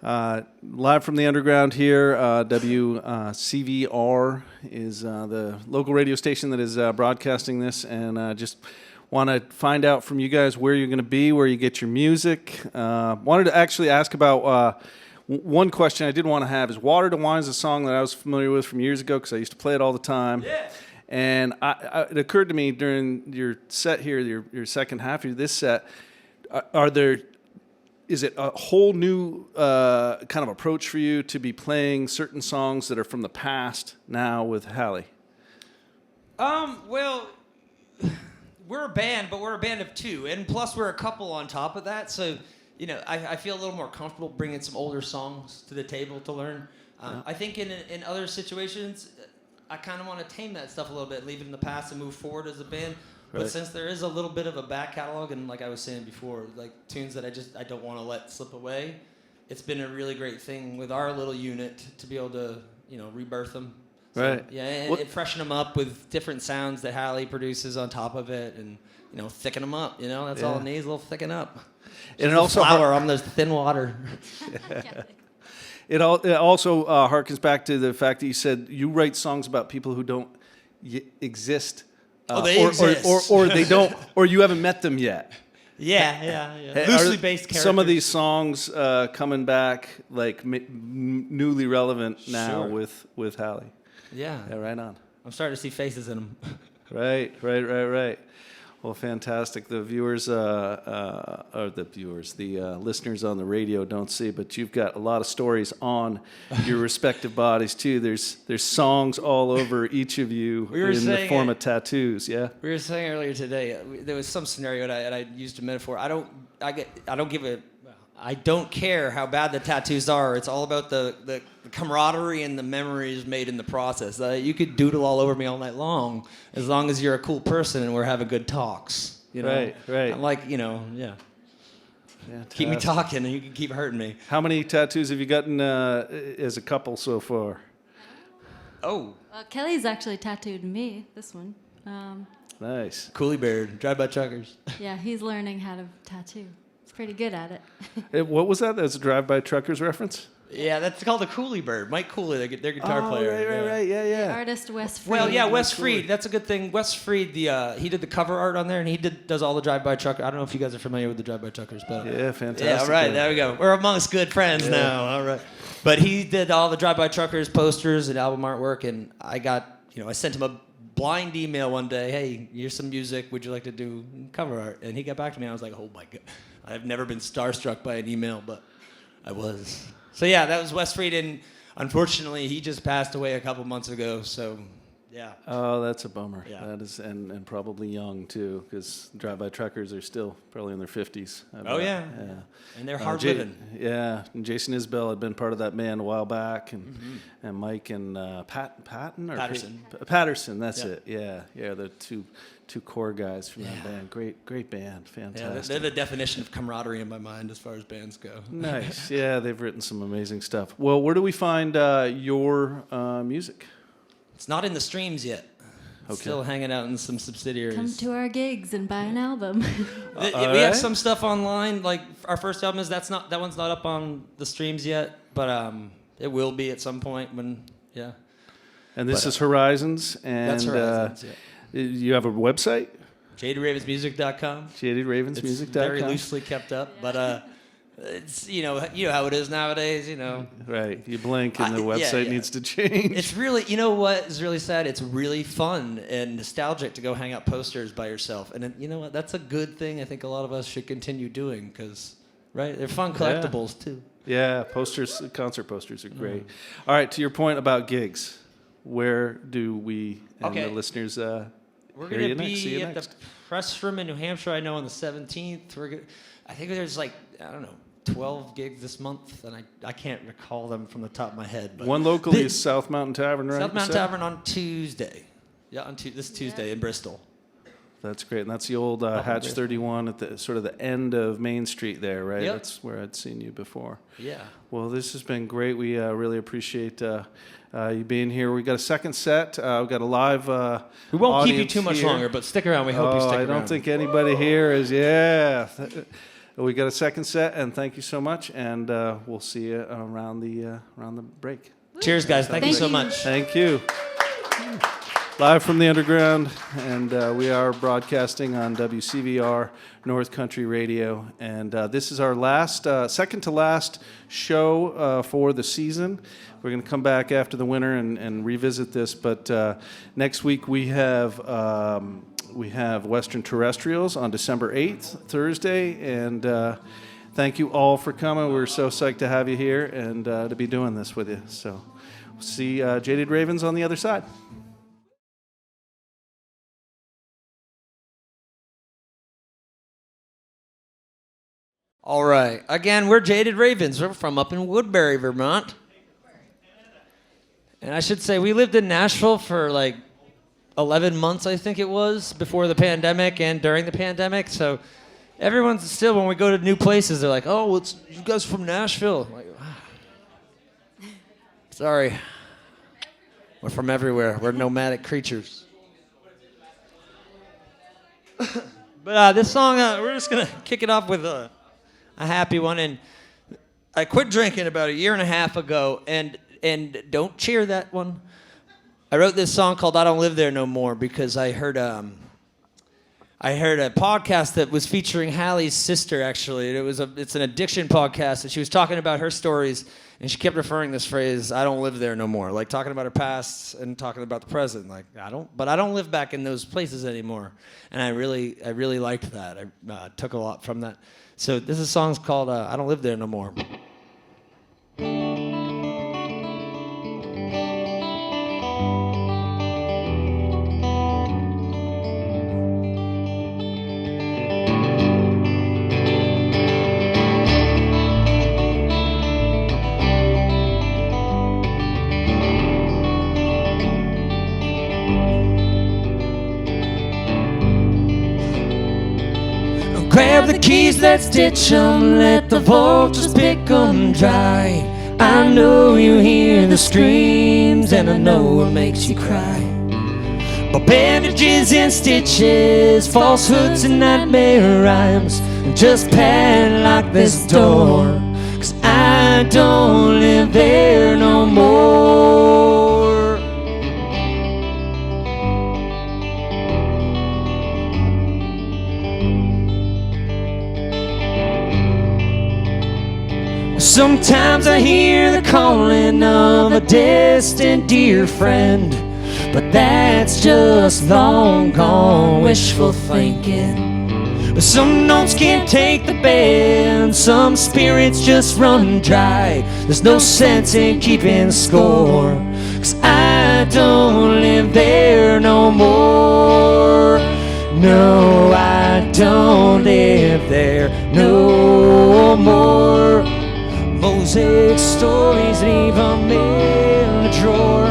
Speaker 1: Live from the underground here. WCVR is the local radio station that is broadcasting this, and just want to find out from you guys where you're going to be, where you get your music. Wanted to actually ask about one question I did want to have is Water to Wine is a song that I was familiar with from years ago because I used to play it all the time. Yeah. And it occurred to me during your set here, your second half of this set, is it a whole new kind of approach for you to be playing certain songs that are from the past now with Halle?
Speaker 5: Well, we're a band, but we're a band of two, and plus we're a couple on top of that. So, you know, I feel a little more comfortable bringing some older songs to the table to learn. I think in other situations, I kind of want to tame that stuff a little bit, leave it in the past and move forward as a band. Right. But since there is a little bit of a back catalog, and like I was saying before, like tunes that I don't want to let slip away, it's been a really great thing with our little unit to be able to, you know, rebirth them. So,
Speaker 1: right.
Speaker 5: Yeah, and freshen them up with different sounds that Halle produces on top of it, and you know, thicken them up. You know, that's all it needs, a little thicken up.
Speaker 1: And it also
Speaker 5: flour on the thin water.
Speaker 1: It also harkens back to the fact that you said you write songs about people who don't exist
Speaker 3: they exist.
Speaker 1: or they don't, or you haven't met them yet.
Speaker 5: Yeah. Loosely based characters.
Speaker 1: Some of these songs coming back like newly relevant now
Speaker 5: Sure.
Speaker 1: with Halle.
Speaker 5: Yeah.
Speaker 1: Right on.
Speaker 5: I'm starting to see faces in them.
Speaker 1: Right. Well, fantastic. The viewers, the listeners on the radio don't see, but you've got a lot of stories on your respective bodies too. There's songs all over each of you in the form of tattoos. Yeah.
Speaker 5: We were saying earlier today, there was some scenario and I used a metaphor. I don't care how bad the tattoos are. It's all about the camaraderie and the memories made in the process. You could doodle all over me all night long as you're a cool person and we're having good talks. You know?
Speaker 1: Right.
Speaker 5: I'm like, yeah.
Speaker 1: Fantastic.
Speaker 5: Keep me talking and you can keep hurting me.
Speaker 1: How many tattoos have you gotten as a couple so far?
Speaker 5: Oh.
Speaker 4: Well, Kelly's actually tattooed me, this one.
Speaker 1: Nice.
Speaker 5: Coolie Beard, Drive-By Truckers.
Speaker 4: Yeah, he's learning how to tattoo. He's pretty good at it.
Speaker 1: What was that? That's a Drive-By Truckers reference?
Speaker 5: Yeah, that's called the Coolie Bird. Mike Cooley, their guitar player.
Speaker 1: Right. Yeah.
Speaker 4: Artist Wes Freed.
Speaker 5: Well, yeah, Wes Freed. That's a good thing. Wes Freed, he did the cover art on there, and he does all the Drive-By Truckers. I don't know if you guys are familiar with the Drive-By Truckers, but
Speaker 1: Yeah, fantastic.
Speaker 5: yeah, all right, there we go. We're amongst good friends now. All right, but he did all the Drive-By Truckers posters and album artwork, and I sent him a blind email one day. Hey, here's some music. Would you like to do cover art? And he got back to me. And I was like, oh my god, I've never been starstruck by an email, but I was. So yeah, that was Wes Freed, and unfortunately, he just passed away a couple months ago. So, yeah.
Speaker 1: Oh, that's a bummer.
Speaker 5: Yeah.
Speaker 1: That is, and probably young too, because Drive-By Truckers are still probably in their 50s.
Speaker 5: Oh yeah. And they're hard living.
Speaker 1: Yeah, and Jason Isbell had been part of that band a while back, and Mike and Patterson. That's it. Yeah, the two core guys from that band. Great band. Fantastic.
Speaker 5: Yeah, they're the definition of camaraderie in my mind as far as bands go.
Speaker 1: Nice. Yeah, they've written some amazing stuff. Well, where do we find your music?
Speaker 5: It's not in the streams yet. It's still hanging out in some subsidiaries.
Speaker 4: Come to our gigs and buy an album.
Speaker 5: We have some stuff online. Like our first album that one's not up on the streams yet, but it will be at some point when.
Speaker 1: And this is Horizons, and
Speaker 5: that's Horizons.
Speaker 1: You have a website?
Speaker 5: JadedRavinsmusic.com.
Speaker 1: JadedRavinsmusic.com.
Speaker 5: It's very loosely kept up, but it's you know how it is nowadays.
Speaker 1: Right. You blink and the website needs to change.
Speaker 5: It's really, what is really sad? It's really fun and nostalgic to go hang out posters by yourself, and you know what? That's a good thing. I think a lot of us should continue doing because, right? They're fun collectibles too.
Speaker 1: Yeah, posters, concert posters are great. All right, to your point about gigs, where do we and the listeners
Speaker 5: We're going to be at the press room in New Hampshire, I know, on the 17th. I think there's 12 gigs this month, and I can't recall them from the top of my head. But
Speaker 1: one locally is South Mountain Tavern, right?
Speaker 5: South Mountain Tavern on Tuesday. Yeah, this Tuesday in Bristol.
Speaker 1: That's great, and that's the old Hatch 31 at the sort of the end of Main Street there, right?
Speaker 5: Yep.
Speaker 1: That's where I'd seen you before.
Speaker 5: Yeah.
Speaker 1: Well, this has been great. We really appreciate you being here. We got a second set. We've got a live.
Speaker 5: We won't keep you
Speaker 1: audience
Speaker 5: too much
Speaker 1: here.
Speaker 5: longer, but stick around. We hope you stick around.
Speaker 1: I don't think anybody here is. Yeah. We got a second set, and thank you so much. And we'll see you around the break.
Speaker 5: Cheers, guys. Thank you so much.
Speaker 1: Thank you. Live from the underground, and we are broadcasting on WCVR North Country Radio. And this is our second to last show for the season. We're going to come back after the winter and revisit this. But next week we have Western Terrestrials on December 8th, Thursday. And thank you all for coming. We're so psyched to have you here and to be doing this with you. So we'll see Jaded Ravins on the other side.
Speaker 5: All right. Again, we're Jaded Ravins. We're from up in Woodbury, Vermont. And I should say, we lived in Nashville for 11 months, I think it was, before the pandemic and during the pandemic. So everyone's still, when we go to new places, they're like, oh, well, it's you guys from Nashville. I'm like, sorry. We're from everywhere. We're nomadic creatures. But this song, we're just going to kick it off with a happy one. And I quit drinking about a year and a half ago, and don't cheer that one.
Speaker 3: I wrote this song called "I Don't Live There No More" because I heard a podcast that was featuring Halle's sister. Actually, it's an addiction podcast, and she was talking about her stories, and she kept referring this phrase "I don't live there no more," like talking about her past and talking about the present. Like I don't live back in those places anymore, and I really liked that. I took a lot from that. So this song's called "I Don't Live There No More."
Speaker 2: Grab the keys, let's ditch 'em, let the vultures pick 'em dry. I know you hear the screams, and I know it makes you cry. But bandages and stitches, falsehoods and nightmare rhymes, just padlock this door, 'cause I don't live there no more. Sometimes I hear the calling of a distant dear friend, but that's just long gone wishful thinking. But some notes can't take the bend, some spirits just run dry. There's no sense in keeping score, 'cause I don't live there no more. No, I don't live there no more. Mosaic stories, leave 'em in the drawer.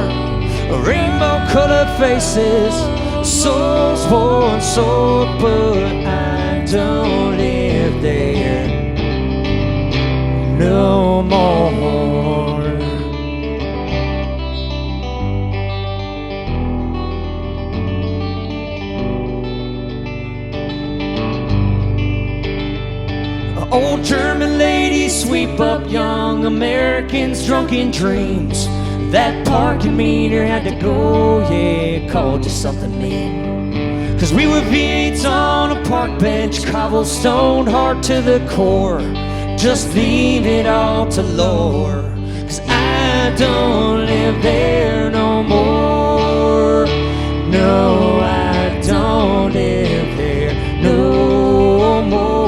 Speaker 2: Rainbow-colored faces, souls worn sold, but I don't live there no more. Old German ladies sweep up young Americans' drunken dreams. That parking meter had to go, yeah, it called you something mean. 'Cause we were V8s on a park bench, cobblestone hard to the core. Just leave it all to lore, 'cause I don't live there no more. No, I don't live there no more.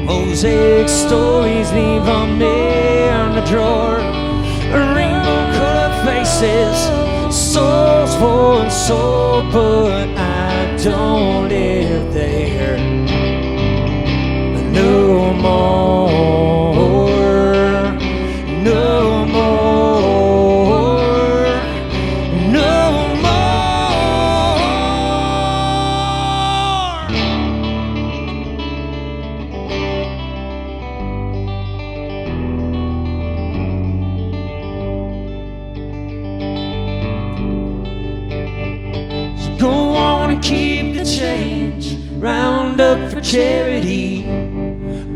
Speaker 2: Mosaic stories, leave 'em in the drawer. Rainbow-colored faces, souls worn soul, but I don't live there no more. No more. No more. Go on and keep the change, round up for charity.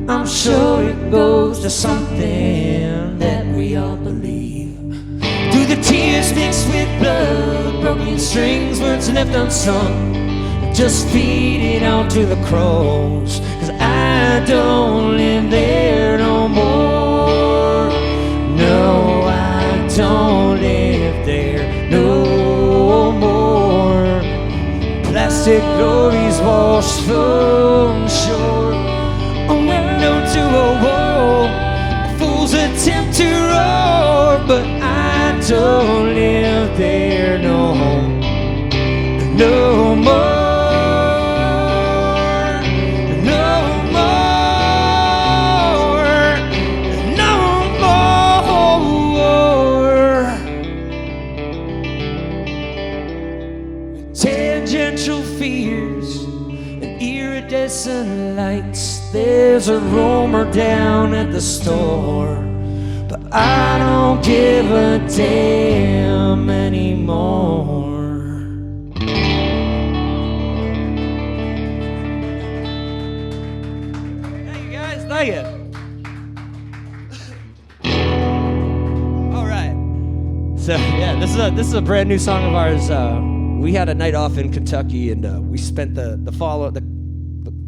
Speaker 2: I'm sure it goes to something that we all believe. Through the tears mixed with blood, broken strings, words left unsung, just feed it on to the crows, 'cause I don't live there no more. No, I don't live there no more. Plastic glories washed from shore, a window to a wall, fools attempt to roar, but I don't live there no more. No more. Lights, there's a roamer down at the store, but I don't give a damn anymore.
Speaker 3: Hey, you guys, thank you. All right. So yeah, this is a brand new song of ours. We had a night off in Kentucky, and we spent the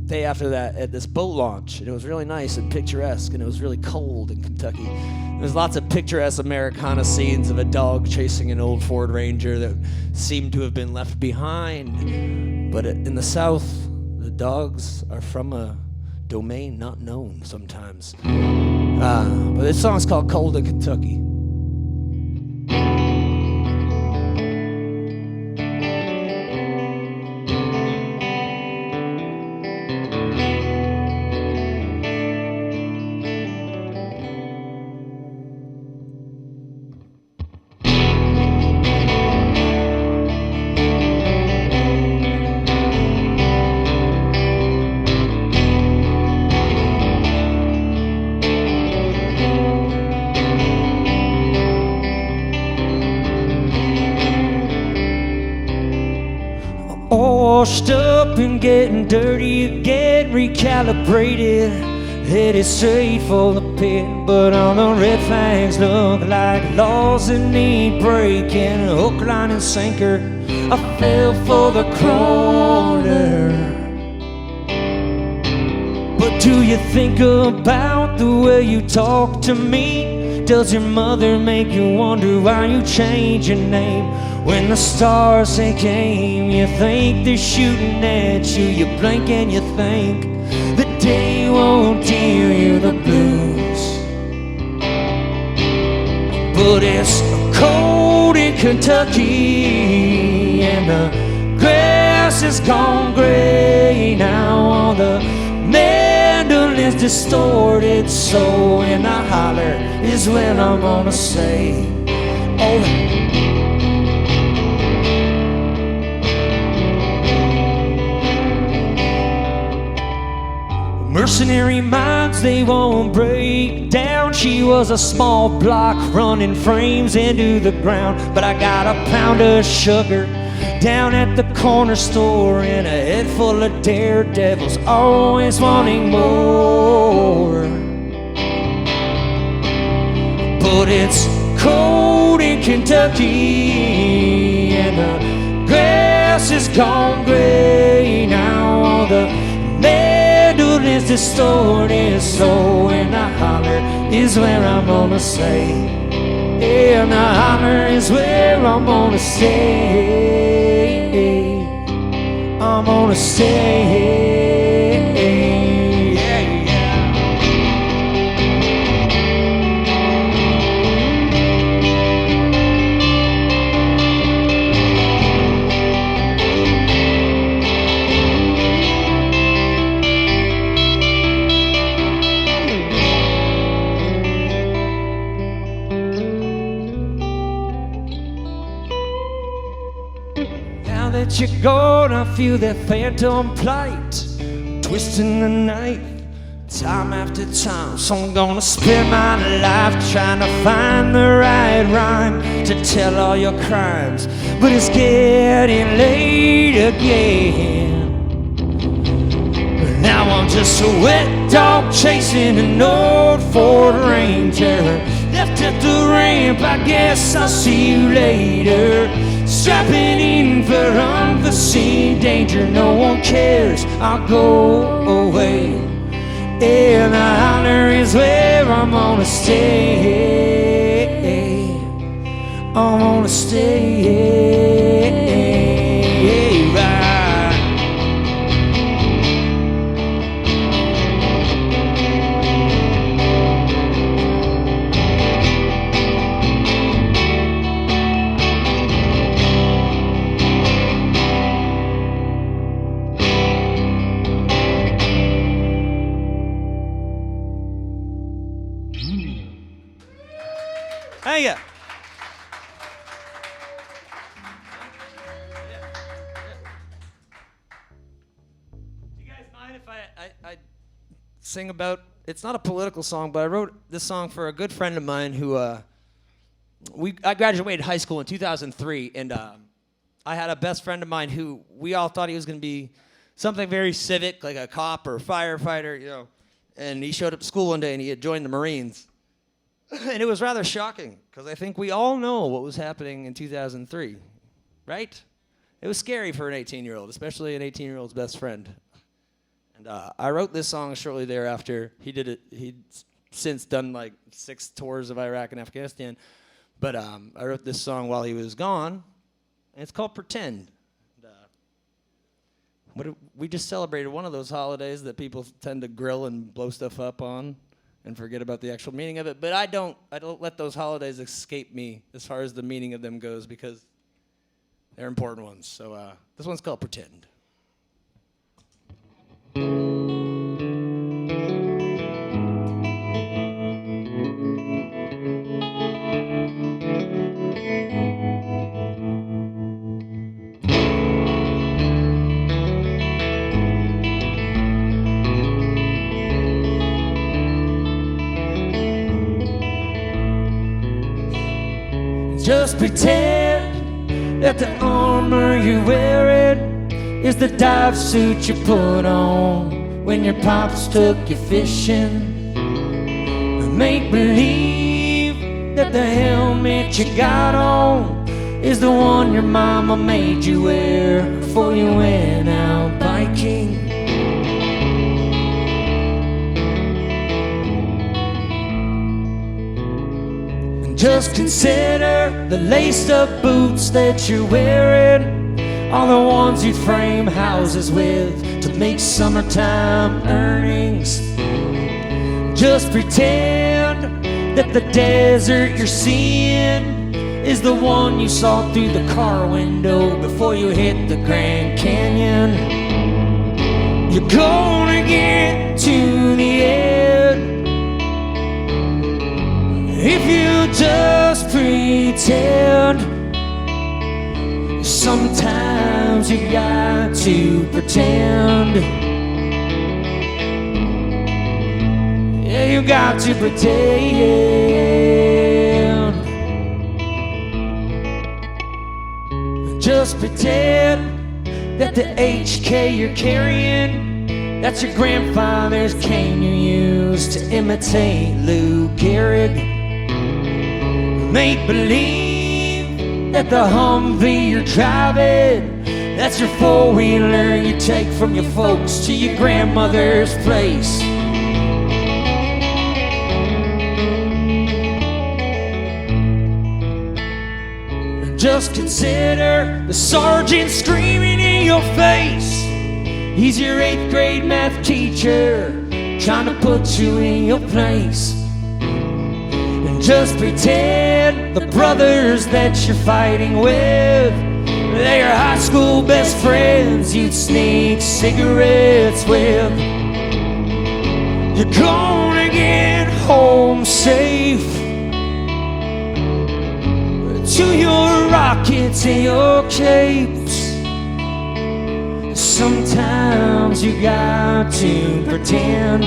Speaker 3: day after that at this boat launch, and it was really nice and picturesque, and it was really cold in Kentucky. There's lots of picturesque Americana scenes of a dog chasing an old Ford Ranger that seemed to have been left behind. But in the South, the dogs are from a domain not known sometimes. But this song's called Cold in Kentucky.
Speaker 2: Washed up and getting dirty again, recalibrated, headed straight for the pit. But all the red flags look like laws that need breaking. Hook, line, and sinker, I fell for the crawler. But do you think about the way you talk to me? Does your mother make you wonder why you change your name? When the stars they came, you think they're shooting at you. You blink and you think the day won't deal you the blues. But it's cold in Kentucky, and the grass has gone gray now. All the mandolin's distorted, so in the holler is when I'm gonna say, oh. Mercenary minds, they won't break down. She was a small block running frames into the ground. But I got a pound of sugar down at the corner store and a head full of daredevils always wanting more. But it's cold in Kentucky, and the grass is gone gray now. All the is distorted, so in the holler is where I'm gonna say, yeah, and the holler is where I'm gonna stay. I'm gonna stay, yeah, yeah. That you're gone, I feel that phantom plight twisting the night, time after time. So I'm gonna spend my life trying to find the right rhyme to tell all your crimes. But it's getting late again. Now I'm just a wet dog chasing an old Ford Ranger. Left at the ramp, I guess I'll see you later. Strapping in for unforeseen danger. No one cares, I'll go away. And the holler is where I'm gonna stay. I'm gonna stay right.
Speaker 3: Hang it. Do you guys mind if I sing about, it's not a political song, but I wrote this song for a good friend of mine who, I graduated high school in 2003, and I had a best friend of mine who we all thought he was going to be something very civic, like a cop or a firefighter, you know. And he showed up to school one day and he had joined the Marines. And it was rather shocking, because I think we all know what was happening in 2003, right? It was scary for an 18-year-old, especially an 18-year-old's best friend. And I wrote this song shortly thereafter. He'd since done like 6 tours of Iraq and Afghanistan. But I wrote this song while he was gone, and it's called Pretend. We just celebrated one of those holidays that people tend to grill and blow stuff up on and forget about the actual meaning of it. But I don't let those holidays escape me as far as the meaning of them goes, because they're important ones. So this one's called Pretend.
Speaker 2: Just pretend that the armor you're wearing is the dive suit you put on when your pops took you fishing. Make believe that the helmet you got on is the one your mama made you wear before you went out biking. Just consider the laced-up boots that you're wearing are the ones you'd frame houses with to make summertime earnings. Just pretend that the desert you're seeing is the one you saw through the car window before you hit the Grand Canyon. You're gonna get to the end if you just pretend. Sometimes you got to pretend. Yeah, you got to pretend. Just pretend that the HK you're carrying, that's your grandfather's cane you used to imitate Lou Gehrig. Make believe that the Humvee you're driving, that's your four-wheeler you take from your folks to your grandmother's place. Just consider the sergeant screaming in your face. He's your 8th grade math teacher trying to put you in your place. Just pretend the brothers that you're fighting with, they're your high school best friends you'd sneak cigarettes with. You're gonna get home safe to your rockets and your capes. Sometimes you got to pretend.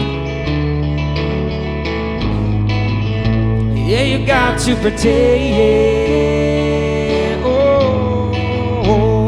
Speaker 2: Yeah, you got to pretend. Oh, oh.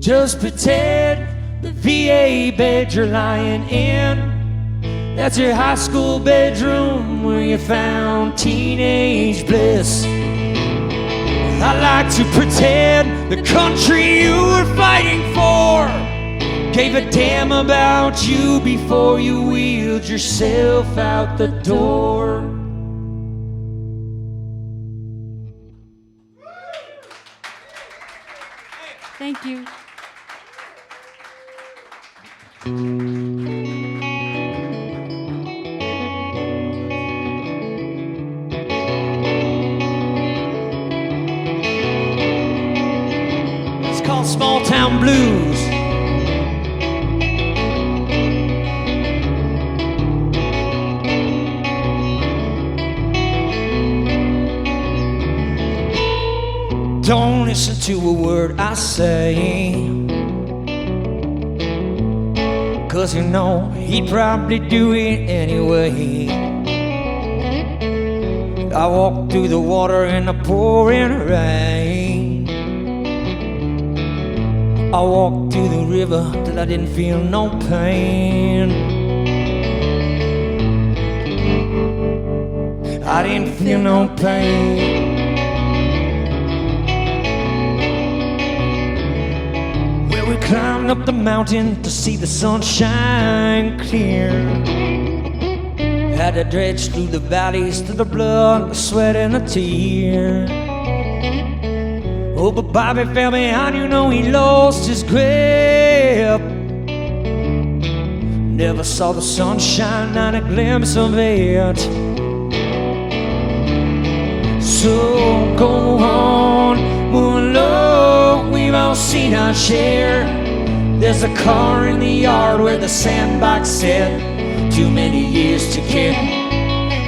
Speaker 2: Just pretend the VA bed you're lying in, that's your high school bedroom where you found teenage bliss. I like to pretend the country you were fighting for gave a damn about you before you wheeled yourself out the door.
Speaker 4: Thank you.
Speaker 2: It's called Small Town Blues. don't listen to a word I say, 'cause you know he'd probably do it anyway. I walked through the water in the pouring rain. I walked through the river till I didn't feel no pain. I didn't feel no pain. Well, we climbed up the mountain to see the sunshine clear. Had to dredge through the valleys to the blood, the sweat and the tear. Oh, but Bobby fell behind, you know he lost his grip. Never saw the sunshine, not a glimpse of it. So go on, move along, we've all seen our share. There's a car in the yard where the sandbox sit. Too many years to care.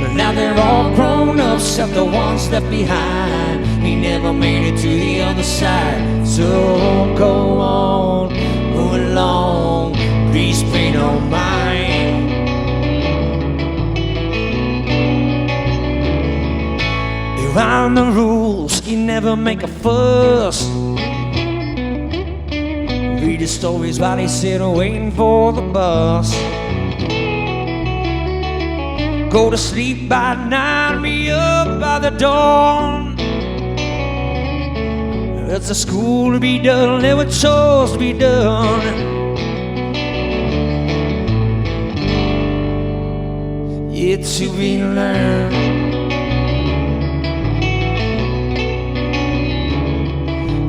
Speaker 2: But now they're all grown up, except the ones left behind. We never made it to the other side. So go on, move along, please pay no mind. Around the rules, you never make a fuss. Read the stories while they sit waiting for the bus. Go to sleep by night, be up by the dawn. It's a school to be done, there were chores to be done. It's to be learned.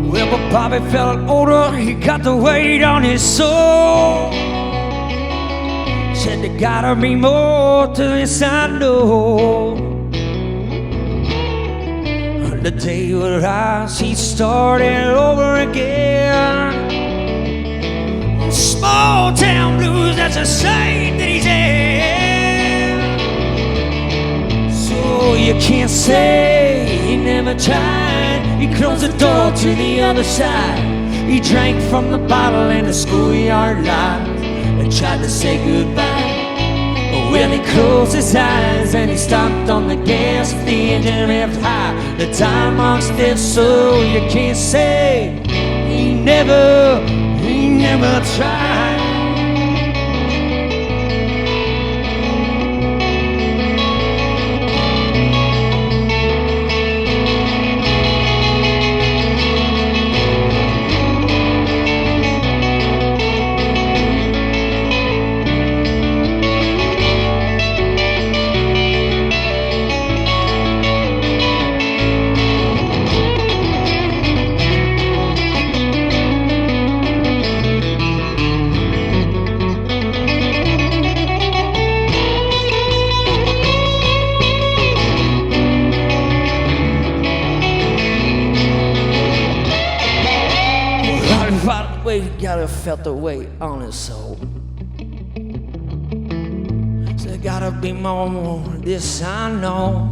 Speaker 2: Well, but Bobby felt older, he got the weight on his soul. Said there gotta be more to this, I know. The day would rise, he started over again. Small town blues, that's a sight that he's in. So you can't say he never tried. He closed the door to the other side. He drank from the bottle in the schoolyard lot and tried to say goodbye. Well, he closed his eyes and he stomped on the gas. The engine revved high, the time mark stiff, so you can't say he never tried. Gotta felt the weight on his soul. So there gotta be more, this I know.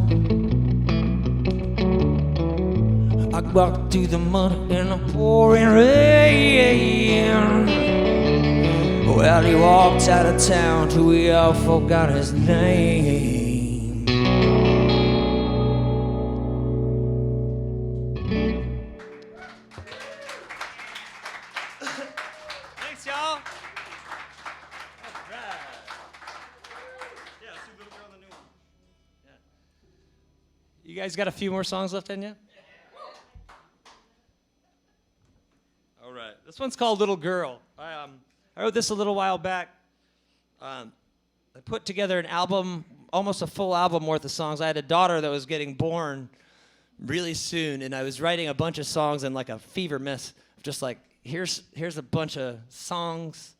Speaker 2: I walked through the mud in the pouring rain. Well, he walked out of town till we all forgot his name. You guys got a few more songs left in you? All right. This one's called Little Girl. I wrote this a little while back. I put together an album, almost a full album worth of songs. I had a daughter that was getting born really soon, and I was writing a bunch of songs in like a fever mess. Just like, here's a bunch of songs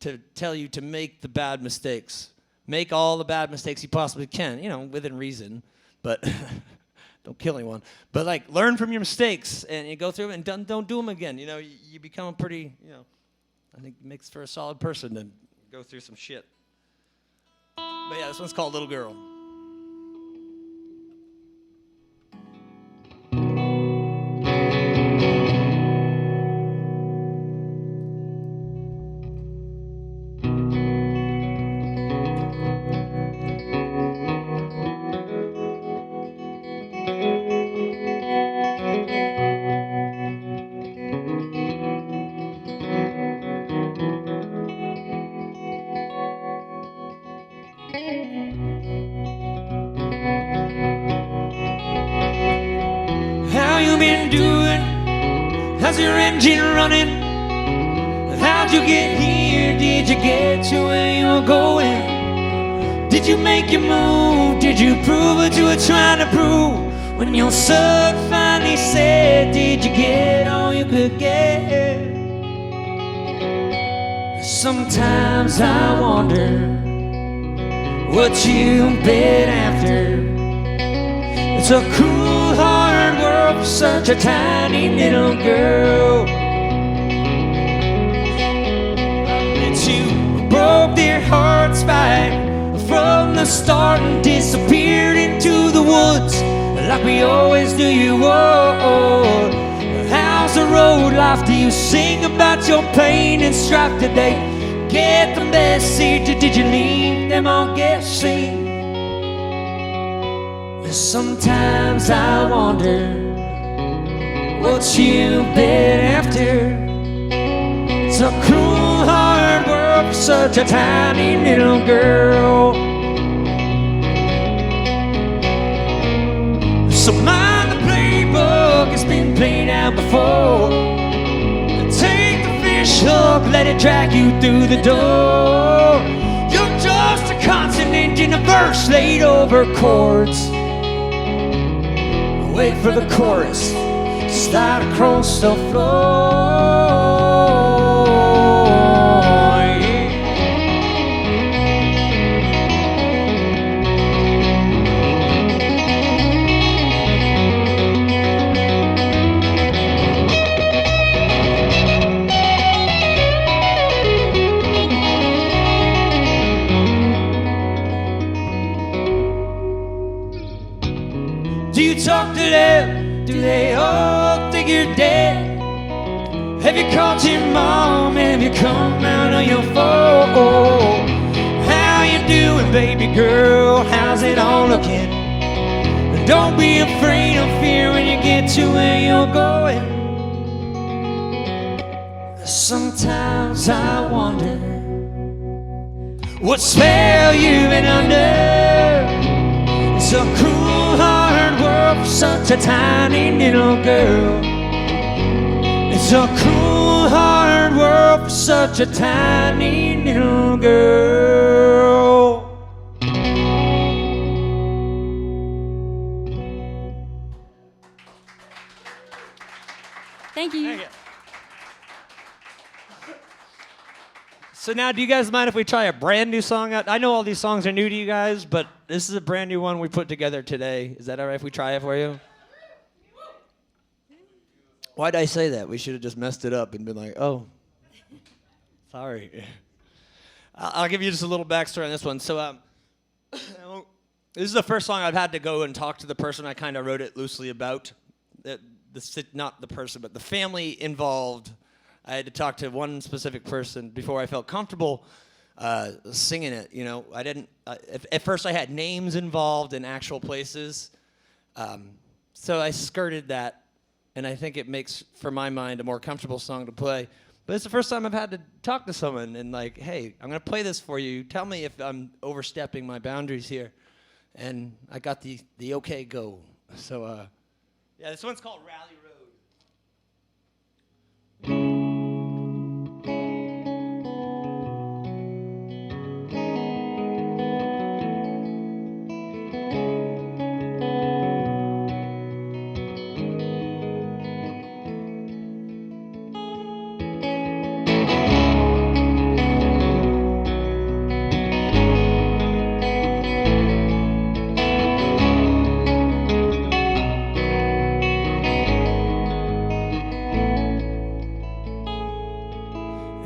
Speaker 2: to tell you to make the bad mistakes. Make all the bad mistakes you possibly can, you know, within reason. But don't kill anyone. But like, learn from your mistakes and you go through them and don't do them again. You know, you become a pretty, you know, I think it makes for a solid person to go through some shit. But yeah, this one's called Little Girl. how you been doing? How's your engine running? How'd you get here? Did you get to where you were going? Did you make your move? Did you prove what you were trying to prove? When your son finally said, did you get all you could get? Sometimes I wonder what you've been after. It's a cruel, hard world for such a tiny little girl. That you broke their hearts right from the start and disappeared into the woods like we always do. You whoa. How's the road life? Do you sing about your pain and strife today? Get the message, or did you leave them all guessing? Sometimes I wonder what you've been after. It's a cruel, hard world for such a tiny little girl. So mind the playbook, it's been played out before. Take the fish hook, let it drag you through the door. You're just a consonant in a verse laid over chords. Wait for the chorus to slide across the floor. Do you talk to them? Do they all think you're dead? Have you called your mom? Have you come out on your phone? How you doing, baby girl? How's it all looking? Don't be afraid of fear when you get to where you're going. Sometimes I wonder what spell you've been under. It's a cruel, hard world for such a tiny little girl. It's a cruel, hard world for such a tiny little girl.
Speaker 4: Thank you.
Speaker 5: So now, do you guys mind if we try a brand new song out? I know all these songs are new to you guys, but this is a brand new one we put together today. Is that all right if we try it for you?
Speaker 3: Why'd I say that? We should have just messed it up and been like, oh, sorry.
Speaker 5: I'll give you just a little backstory on this one. So this is the first song I've had to go and talk to the person I kind of wrote it loosely about. Not the person, but the family involved. I had to talk to one specific person before I felt comfortable singing it. You know, I didn't. At first, I had names involved in actual places, so I skirted that, and I think it makes, for my mind, a more comfortable song to play. But it's the first time I've had to talk to someone and like, hey, I'm gonna play this for you. Tell me if I'm overstepping my boundaries here, and I got the okay go. So yeah, this one's called Rally Road.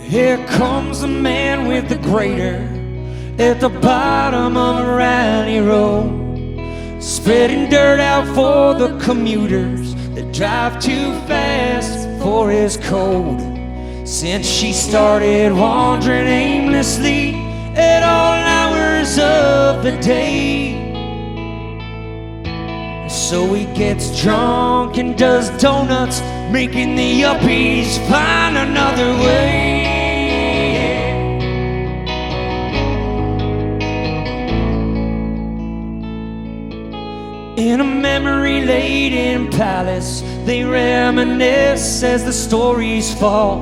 Speaker 5: Here comes the man with the grater at the bottom of a rally road, spreading dirt out for the commuters that drive too fast for his code. Since she started wandering aimlessly at all hours of the day, so he gets drunk and does donuts, making the yuppies find another way. In a memory-laden palace,
Speaker 2: they reminisce as the stories fall.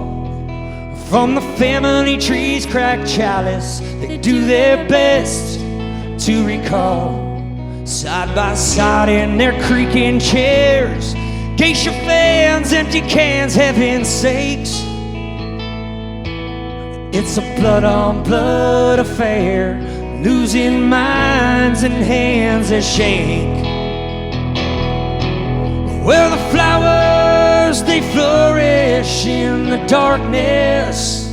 Speaker 2: From the family tree's cracked chalice, they do their best to recall. Side by side in their creaking chairs, geisha fans, empty cans, heaven's sakes. It's a blood-on-blood affair, losing minds and hands that shake. Where the flowers, they flourish in the darkness,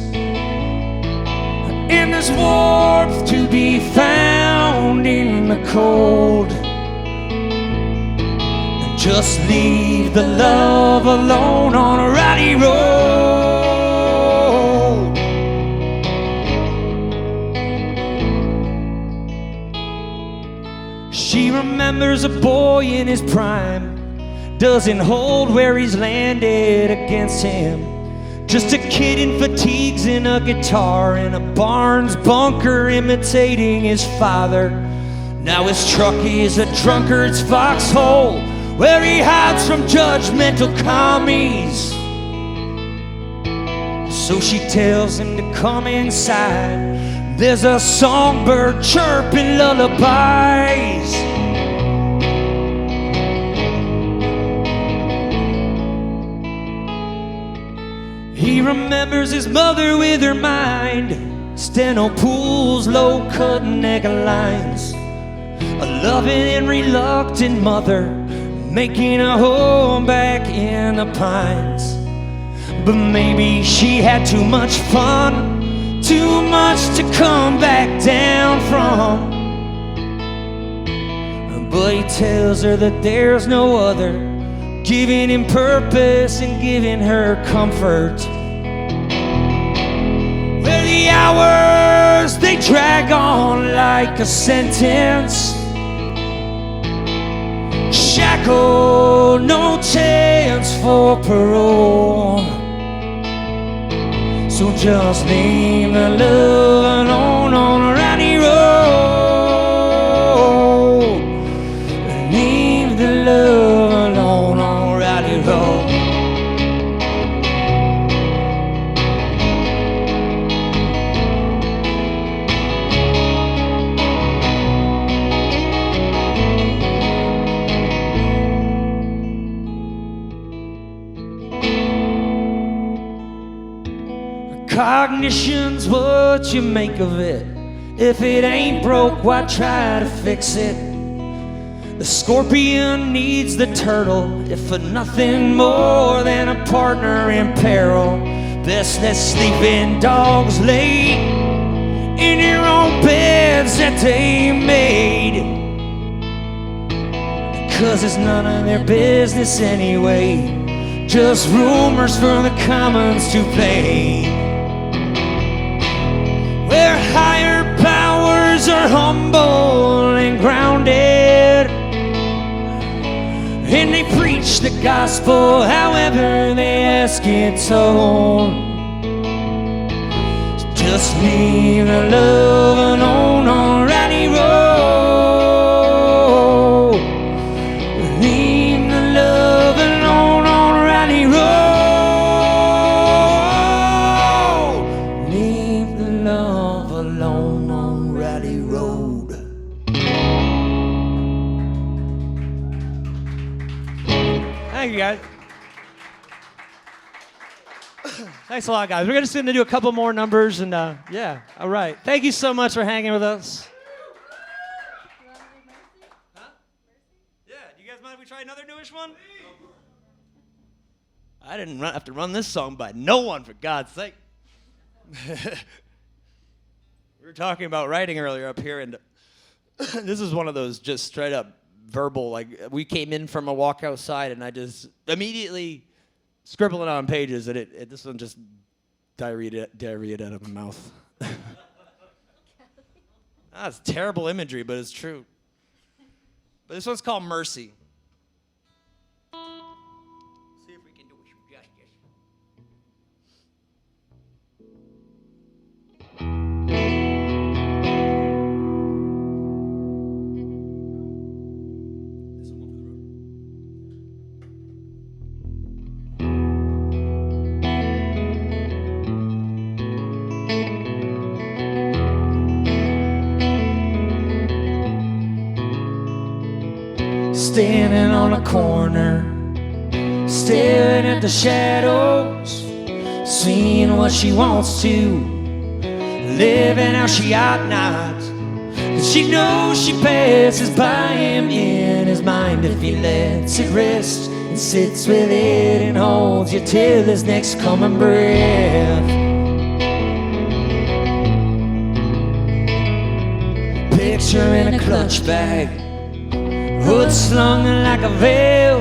Speaker 2: and there's warmth to be found in the cold. And just leave the love alone on a rowdy road. She remembers a boy in his prime, doesn't hold where he's landed against him. Just a kid in fatigues and a guitar in a Barnes bunker imitating his father. Now his truck is a drunkard's foxhole where he hides from judgmental commies. So she tells him to come inside. There's a songbird chirping lullabies. He remembers his mother with her mind, steno pools, low cut necklines, a loving and reluctant mother making a home back in the pines. But maybe she had too much fun, too much to come back down from. But he tells her that there's no other, giving him purpose and giving her comfort. Where the hours, they drag on like a sentence, shackled, no chance for parole. So just leave the love alone on a rowdy road. Leave the love alone on a rowdy road. Cognition's what you make of it. If it ain't broke, why try to fix it? The scorpion needs the turtle, if for nothing more than a partner in peril. Best let sleeping dogs lay in your own beds that they made, 'cause it's none of their business anyway, just rumors for the commons to play. Where higher powers are humble and grounded, and they preach the gospel however they ask it told. So just leave the love alone on a rowdy road. Leave the love alone on a rowdy road. Leave the love alone on a rowdy road. Thank you, guys. Thanks a lot, guys. We're just going to do a couple more numbers, and yeah, all right. Thank you so much for hanging with us. Huh? Yeah, do you guys mind if we try another newish one? I didn't have to run this song by no one, for God's sake. We were talking about writing earlier up here, and this is one of those just straight up verbal, like we came in from a walk outside, and I just immediately scribbling on pages, and this one just diarrheaed out of my mouth. That's terrible imagery, but it's true. But this one's called Mercy. See if we can do it some justice. This one for the road. standing on a corner, staring at the shadows, seeing what she wants to, living how she ought not. And she knows she passes by him in his mind if he lets it rest and sits with it and holds you till his next coming breath. Picture in a clutch bag, hood slung like a veil,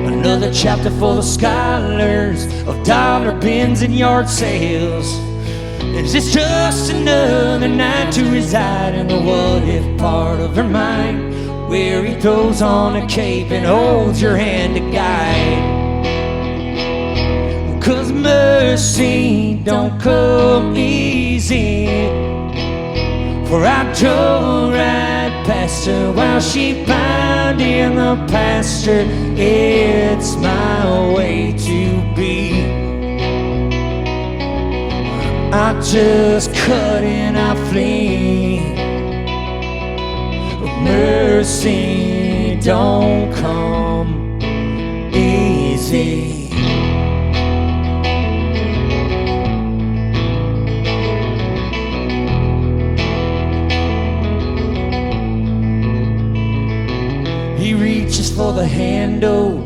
Speaker 2: another chapter for the scholars of dollar bins and yard sales. Is this just another night to reside in the what-if part of her mind, where he throws on a cape and holds your hand to guide? 'Cause mercy don't come easy, for I drove right past her while she bound in the pasture. It's my way to be. I just cut and I flee. Mercy don't come easy. He reaches for the handle,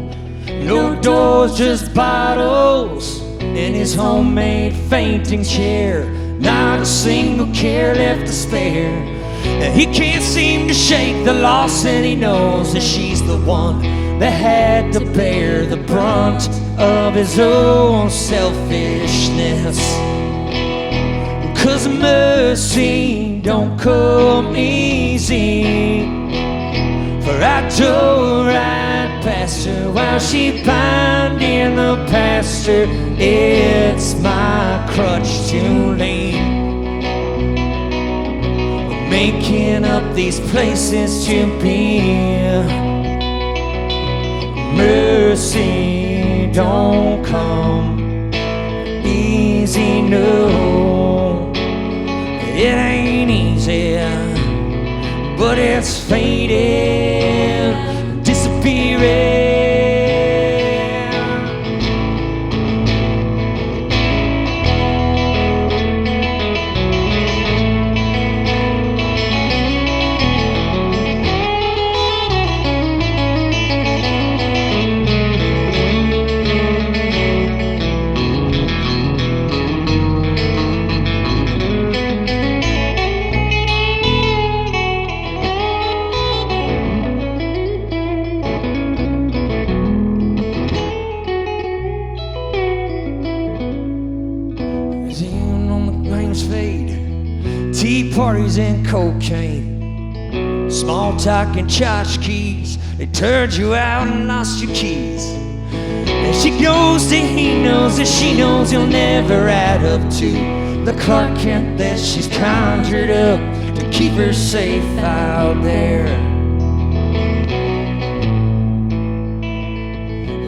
Speaker 2: no doors, just bottles, in his homemade fainting chair, not a single care left to spare. And he can't seem to shake the loss, and he knows that she's the one that had to bear the brunt of his own selfishness. 'Cause mercy don't come easy, for I drove right past her while she bound in the pasture. It's my crutch to lean, making up these places to be. Mercy don't come easy, no. It ain't easy, but it's fading, disappearing. Parties and cocaine, small talk and tchotchkes. They turned you out and lost your keys. And she goes that he knows that she knows he'll never add up to the Clark Kent that she's conjured up to keep her safe out there.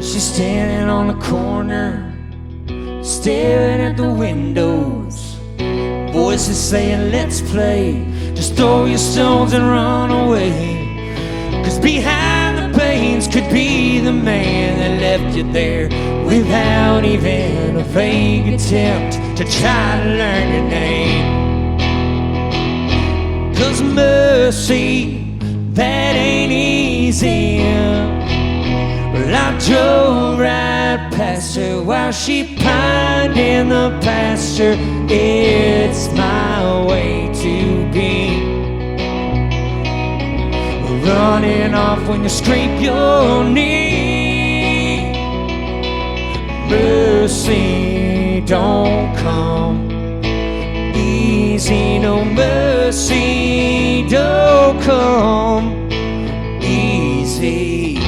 Speaker 2: She's standing on the corner, staring at the windows. Voices saying, let's play, just throw your stones and run away. 'Cause behind the pains could be the man that left you there without even a vague attempt to try to learn your name. 'Cause mercy, that ain't easy. Well, I drove right past her while she pined in the pasture. It's my way to be. Running off when you scrape your knee. Mercy don't come easy, no. Mercy don't come easy.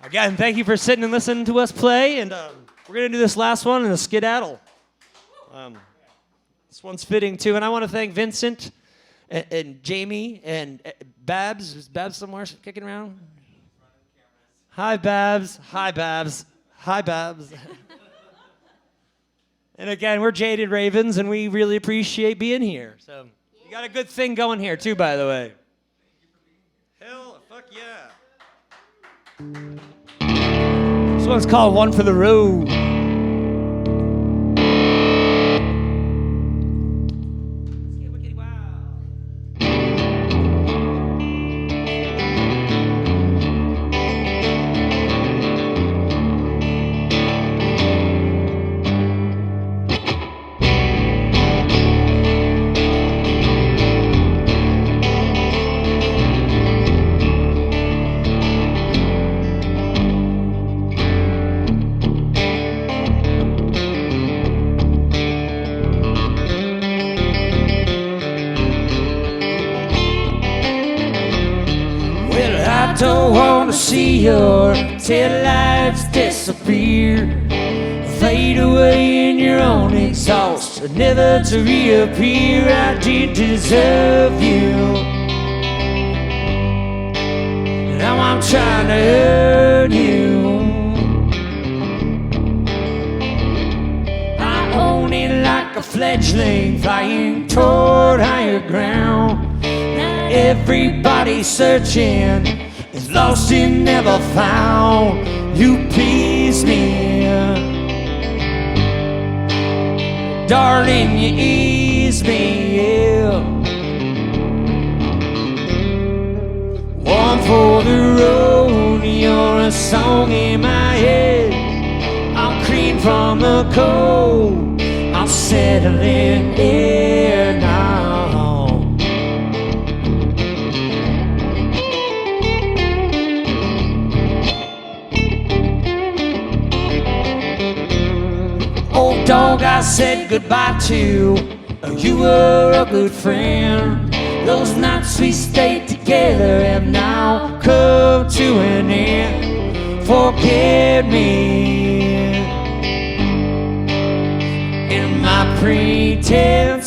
Speaker 5: Again, thank you for sitting and listening to us play, and we're going to do this last one in a skedaddle.
Speaker 3: This one's fitting too, and I want to thank Vincent and Jamie and Babs. Is Babs somewhere kicking around? Hi, Babs. Hi, Babs. Hi, Babs. And again, we're Jaded Ravins, and we really appreciate being here. So you got a good thing going here too, by the way. Hell, fuck yeah. This one's called One for the Road.
Speaker 2: Don't want to see your taillights disappear, fade away in your own exhaust, never to reappear. I didn't deserve you. Now I'm trying to earn you. I own it like a fledgling flying toward higher ground. Now everybody's searching, is lost and never found. You please me, darling, you ease me, yeah. One for the road, you're a song in my head. I'm clean from the cold, I'm settling in now. Old dog I said goodbye to, you were a good friend. Those nights we stayed together have now come to an end. Forget me and my pretenses.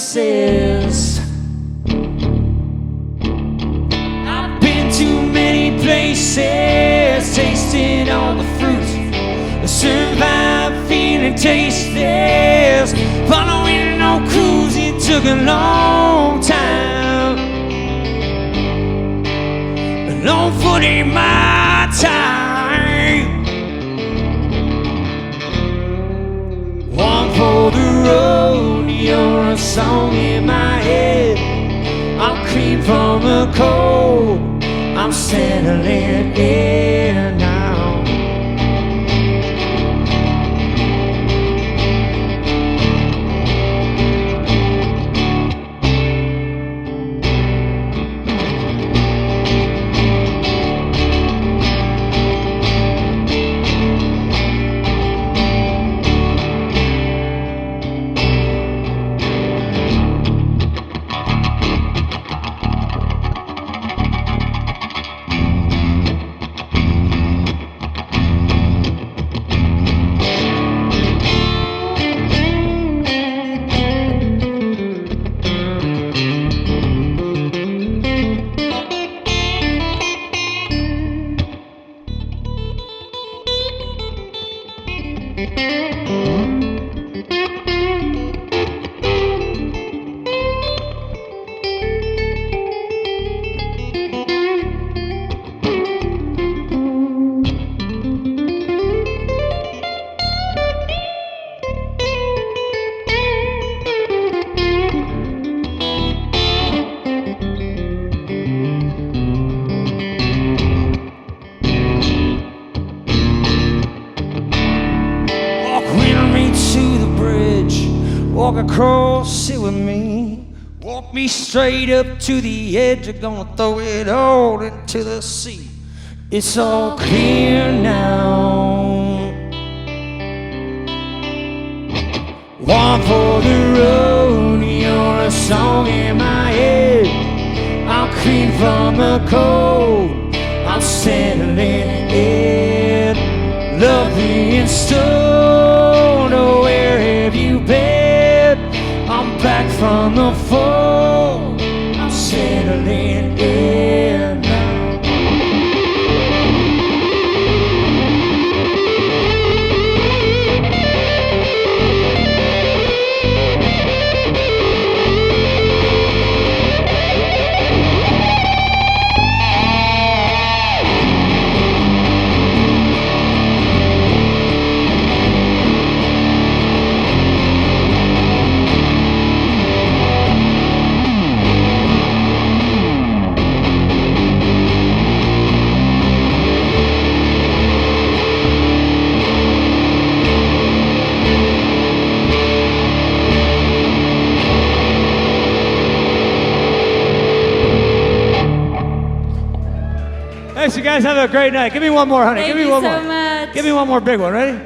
Speaker 2: I've been to many places, tasted all the fruits, survived feeling tasteless, following no cruise. It took a long time, a long foot in my time. One for the road, you're a song in my head. I'm clean from the cold, I'm settling in now. Walk across it with me. Walk me straight up to the edge. You're gonna throw it all into the sea. It's all clear now. One for the road, you're a song in my head. I'm clean from the cold, I'm settling in. Lovely in stone, oh, where have you been? I'm back from the fall. I'm settling in now. Thanks, you guys. Have a great night. Give me one more, honey.
Speaker 4: Thank
Speaker 2: Give me
Speaker 4: you
Speaker 2: one
Speaker 4: so
Speaker 2: more.
Speaker 4: much.
Speaker 2: Give me one more big one. Ready?